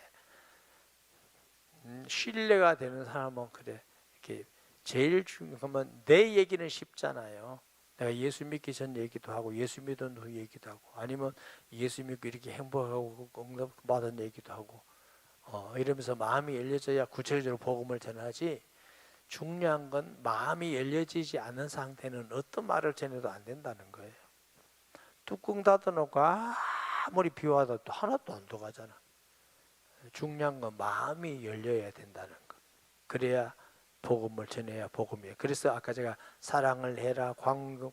신뢰가 되는 사람은 그래. 이렇게 제일 중요한 건 내 얘기는 쉽잖아요. 내가 예수 믿기 전 얘기도 하고 예수 믿은 후 얘기도 하고 아니면 예수 믿고 이렇게 행복하고 응답 받은 얘기도 하고 이러면서 마음이 열려져야 구체적으로 복음을 전하지. 중요한 건 마음이 열려지지 않은 상태는 어떤 말을 전해도 안 된다는 거예요. 뚜껑 닫아놓고 아무리 비워도 또 하나도 안 들어가잖아. 중요한 건 마음이 열려야 된다는 거. 그래야 복음을 전해야 복음이에요. 그래서 아까 제가 사랑을 해라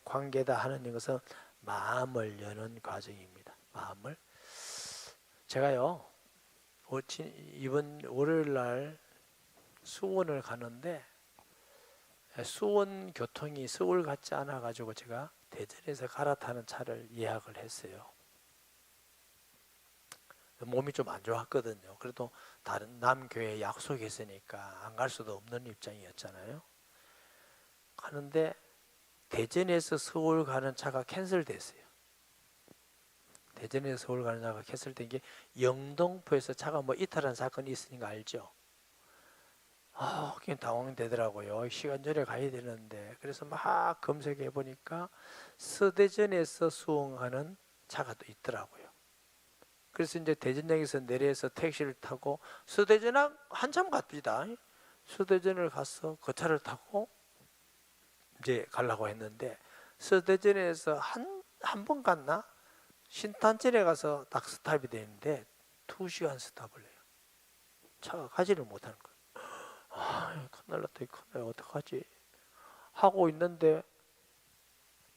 관계다 하는 것은 마음을 여는 과정입니다. 마음을. 제가요 이번 월요일 날 수원을 가는데 수원 교통이 서울 같지 않아 가지고 제가 대전에서 갈아타는 차를 예약을 했어요. 몸이 좀 안 좋았거든요. 그래도 다른 남교회에 약속이 있으니까 안 갈 수도 없는 입장이었잖아요. 가는데 대전에서 서울 가는 차가 캔슬됐어요. 대전에서 서울 가는 차가 캔슬된 게 영등포에서 차가 이탈한 사건이 있으니까 알죠. 그냥 당황되더라고요. 시간 전에 가야 되는데. 그래서 막 검색해 보니까 서대전에서 수원 가는 차가 또 있더라고요. 그래서 이제 대전역에서 내려서 택시를 타고 서대전 한참 갑니다. 서대전을 가서 그 차를 타고 이제 가려고 했는데 서대전에서 한 번 갔나? 신탄천에 가서 딱 스탑이 되는데 2시간 스탑을 해요. 차가 가지를 못하는 거예요. 큰일 났다. 큰일 어떡하지? 하고 있는데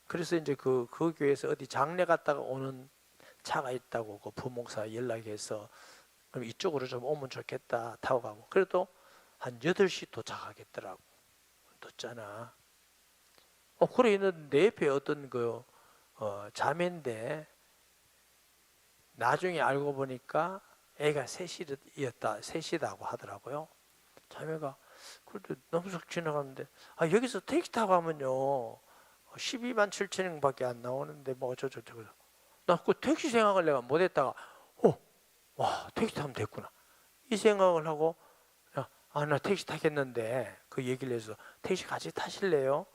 그래서 이제 그 교회에서 어디 장례 갔다가 오는 차가 있다고 그 부목사 연락해서 그럼 이쪽으로 좀 오면 좋겠다 타고 가고 그래도 한 8시 도착하겠더라고. 늦잖아. 그래 있는데 내 옆에 어떤 자매인데 나중에 알고 보니까 애가 셋이다고 하더라고요. 자매가 그래도 넘석 지나가는데 여기서 택시 타고 가면요 12만 7천원밖에 안 나오는데 어쩌고저쩌고 나 그 택시 생각을 내가 못했다가 와 택시 타면 됐구나 이 생각을 하고 나 택시 타겠는데 그 얘기를 해서 택시 같이 타실래요?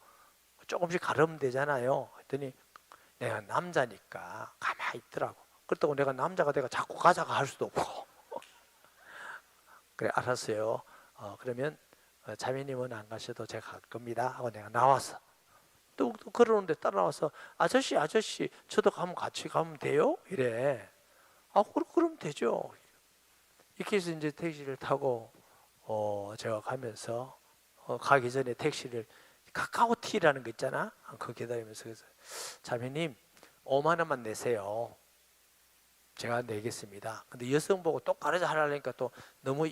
조금씩 가르면 되잖아요. 했더니 내가 남자니까 가만히 있더라고. 그렇다고 내가 남자가 내가 자꾸 가자고 할 수도 없고 그래 알았어요. 그러면 자매님은 안 가셔도 제가 갈 겁니다 하고 내가 나왔어. 또 그러는데 따라와서 아저씨 저도 같이 가면 돼요? 이래. 그럼 되죠. 이렇게 해서 이제 택시를 타고 제가 가면서 가기 전에 택시를 카카오티라는 거 있잖아. 그거 기다리면서 그래서 자매님 5만 원만 내세요. 제가 내겠습니다. 근데 여성 보고 똑바로 하려니까 또 너무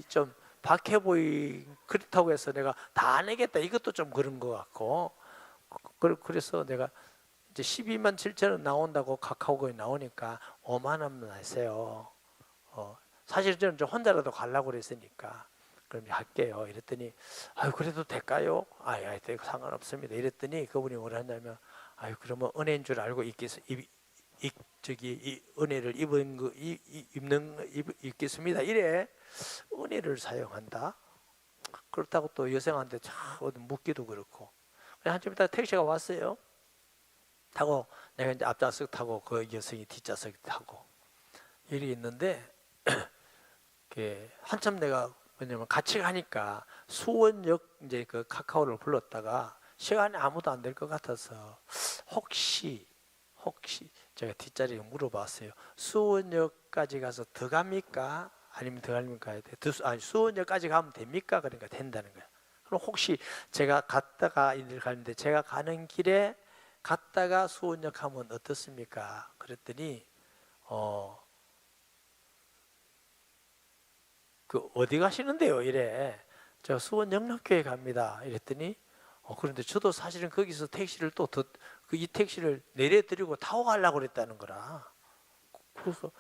좀 박해 보이 그렇다고 해서 내가 다 내겠다 이것도 좀 그런 것 같고 그래서 내가 이제 12만 7천 원 나온다고 카카오에 나오니까 5만 원만 하세요. 사실 저는 저 혼자라도 가려고 그랬으니까 그럼 할게요. 이랬더니 아유 그래도 될까요? 아예 상관없습니다. 이랬더니 그분이 뭐라 했냐면 아유 그러면 은혜인 줄 알고 이 은혜를 입겠습니다. 이래 은혜를 사용한다. 그렇다고 또 여성한테 참 묻기도 그렇고. 한참 있다 택시가 왔어요. 타고 내가 이제 앞좌석 타고 그 여성이 뒷좌석 타고 일이 있는데 한참 내가 왜냐면 같이 가니까 수원역 이제 그 카카오를 불렀다가 시간이 아무도 안 될 것 같아서 혹시 제가 뒷자리에 물어봤어요. 수원역까지 가서 더 갑니까? 아니면 더 가면 가야 돼? 아니 수원역까지 가면 됩니까? 그러니까 된다는 거야. 그럼 혹시 제가 갔다가 일을 가는데 제가 가는 길에 갔다가 수원역 하면 어떻습니까? 그랬더니 그 어디 가시는데요? 이래. 저 수원 영락교회 갑니다. 이랬더니 그런데 저도 사실은 거기서 택시를 또 이 택시를 내려드리고 타고 가려고 그랬다는 거라. 그래서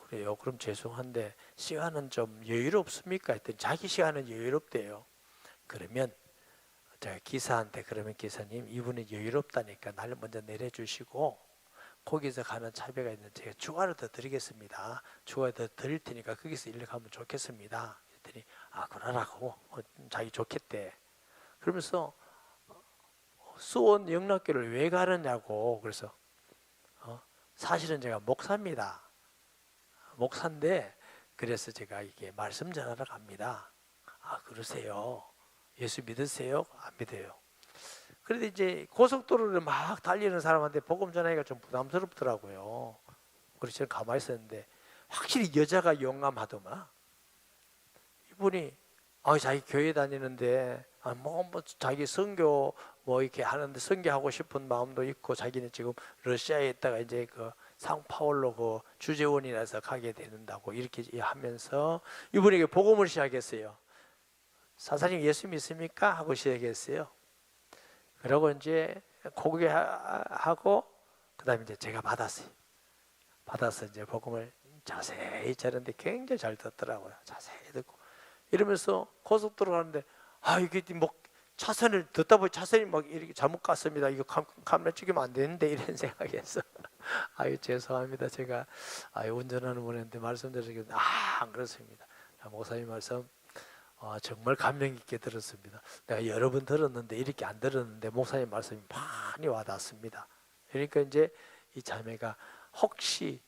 그래요. 그럼 죄송한데 시간은 좀 여유롭습니까? 했더니 자기 시간은 여유롭대요. 그러면 제가 기사한테 그러면 기사님 이분이 여유롭다니까 나를 먼저 내려주시고 거기서 가는 차비가 있는 제가 추가로 더 드리겠습니다. 추가 더 드릴 테니까 거기서 일로 가면 좋겠습니다. 했더니 그러라고 자기 좋겠대. 그러면서 수원 영락교를 왜 가느냐고. 그래서 사실은 제가 목사입니다. 목사인데 그래서 제가 이게 말씀 전하러 갑니다. 그러세요? 예수 믿으세요? 안 믿어요. 그런데 이제 고속도로를 막 달리는 사람한테 복음 전하기가 좀 부담스럽더라고요. 그래서 저는 가만히 있었는데 확실히 여자가 용감하더만. 이분이 자기 교회 다니는데 뭐 자기 선교 뭐 이렇게 하는데 선교하고 싶은 마음도 있고 자기는 지금 러시아에 있다가 이제 그 상파울로 그 주재원이라서 가게 되는다고 이렇게 하면서 이분에게 복음을 시작했어요. 사사님 예수 믿습니까? 하고 시작했어요. 그러고 이제 고개하고 그다음에 이제 제가 받아서 이제 복음을 자세히 자는데 굉장히 잘 듣더라고요. 자세히 듣고 이러면서 고속도로 가는데 이게 뭐 차선을 듣다 보니 차선이 막 이렇게 잘못 갔습니다. 이거 카메라 찍으면 안 되는데 이런 생각했어. 죄송합니다. 제가 운전하는 분한테 말씀드리기는 안 그렇습니다. 목사님 말씀 정말 감명 깊게 들었습니다. 내가 여러 번 들었는데 이렇게 안 들었는데 목사님 말씀이 많이 와닿습니다. 그러니까 이제 이 자매가 혹시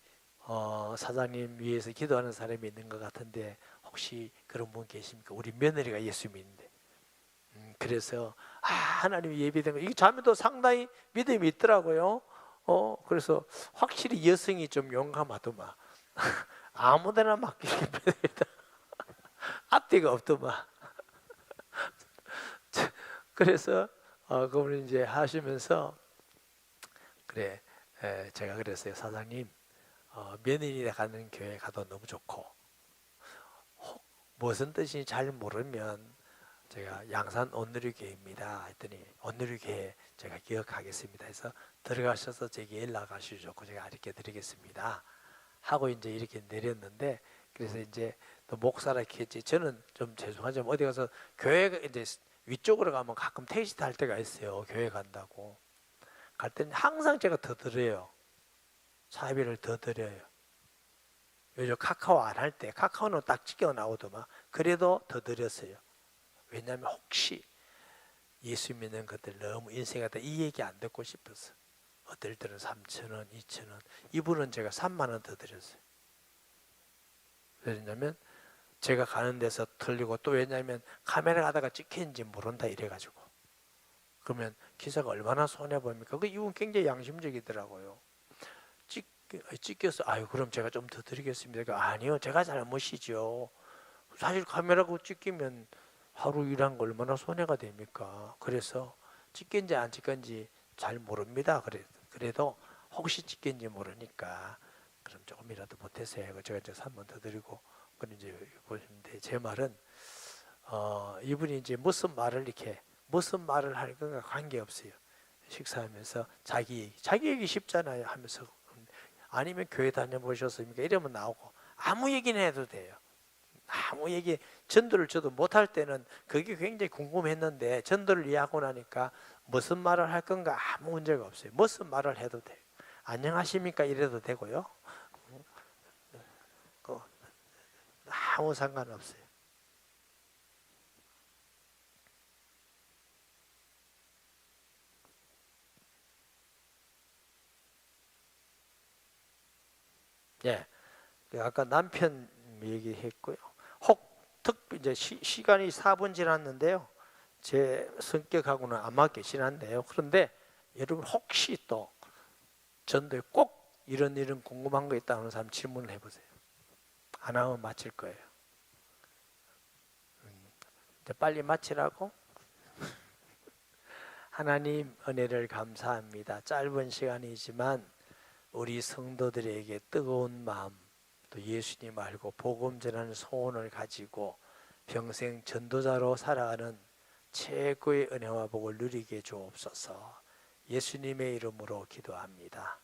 사장님 위해서 기도하는 사람이 있는 것 같은데 혹시 그런 분 계십니까? 우리 며느리가 예수 믿는데 그래서 하나님이 예비된 거. 이 자매도 상당히 믿음이 있더라고요. 그래서 확실히 여성이 좀 용감하더만. 아무데나 막 이렇게 앞뒤가 없더만. 그래서 그분이 이제 하시면서 그래 제가 그랬어요. 사장님 며느리가 가는 교회 가도 너무 좋고 혹 무슨 뜻인지 잘 모르면 제가 양산 온누리교회입니다 했더니 온누리교회 제가 기억하겠습니다 해서 들어가셔서 제게 연락하시죠. 좋고 제가 이렇게 드리겠습니다 하고 이제 이렇게 내렸는데 그래서 이제 또 목사라 했지. 저는 좀 죄송하지만 어디 가서 교회가 이제 위쪽으로 가면 가끔 택시 탈 때가 있어요. 교회 간다고 갈 때는 항상 제가 더 드려요. 사비를 더 드려요. 요즘 카카오 안 할 때 카카오는 딱 찍혀 나오더만 그래도 더 드렸어요. 왜냐하면 혹시 예수 믿는 것들 너무 인생하다 이 얘기 안 듣고 싶어서. 어떨 때는 3,000원, 2,000원. 이분은 제가 3만 원 더 드렸어요. 왜냐면 제가 가는 데서 틀리고 또 왜냐면 카메라 가다가 찍혔는지 모른다 이래가지고. 그러면 기사가 얼마나 손해봅니까? 이분 굉장히 양심적이더라고요. 찍혀서 그럼 제가 좀 더 드리겠습니다. 아니요, 제가 잘못이죠. 사실 카메라고 찍히면 하루 일한 거 얼마나 손해가 됩니까? 그래서 찍힌지 안 찍힌지 잘 모릅니다. 그래도 혹시 찍힌지 모르니까 그럼 조금이라도 보태세요. 제가 이제 3번 더 드리고 그런 이제 보시는데 제 말은 이분이 이제 무슨 말을 할 건가 관계없어요. 식사하면서 자기 얘기 쉽잖아요 하면서 아니면 교회 다녀보셨습니까? 이러면 나오고 아무 얘기는 해도 돼요. 아무 얘기, 전도를 저도 못할 때는 그게 굉장히 궁금했는데 전도를 이해하고 나니까 무슨 말을 할 건가 아무 문제가 없어요. 무슨 말을 해도 돼요. 안녕하십니까 이래도 되고요. 아무 상관없어요. 예, 아까 남편 얘기했고요. 이제 시간이 4분 지났는데요. 제 성격하고는 안 맞긴 한데요. 그런데 여러분 혹시 또 전도에 꼭 이런 궁금한 거 있다는 사람 질문을 해보세요. 안 하면 마칠 거예요. 이제 빨리 마치라고. 하나님 은혜를 감사합니다. 짧은 시간이지만 우리 성도들에게 뜨거운 마음, 또 예수님 알고 복음 전하는 소원을 가지고 평생 전도자로 살아가는 최고의 은혜와 복을 누리게 주옵소서. 예수님의 이름으로 기도합니다.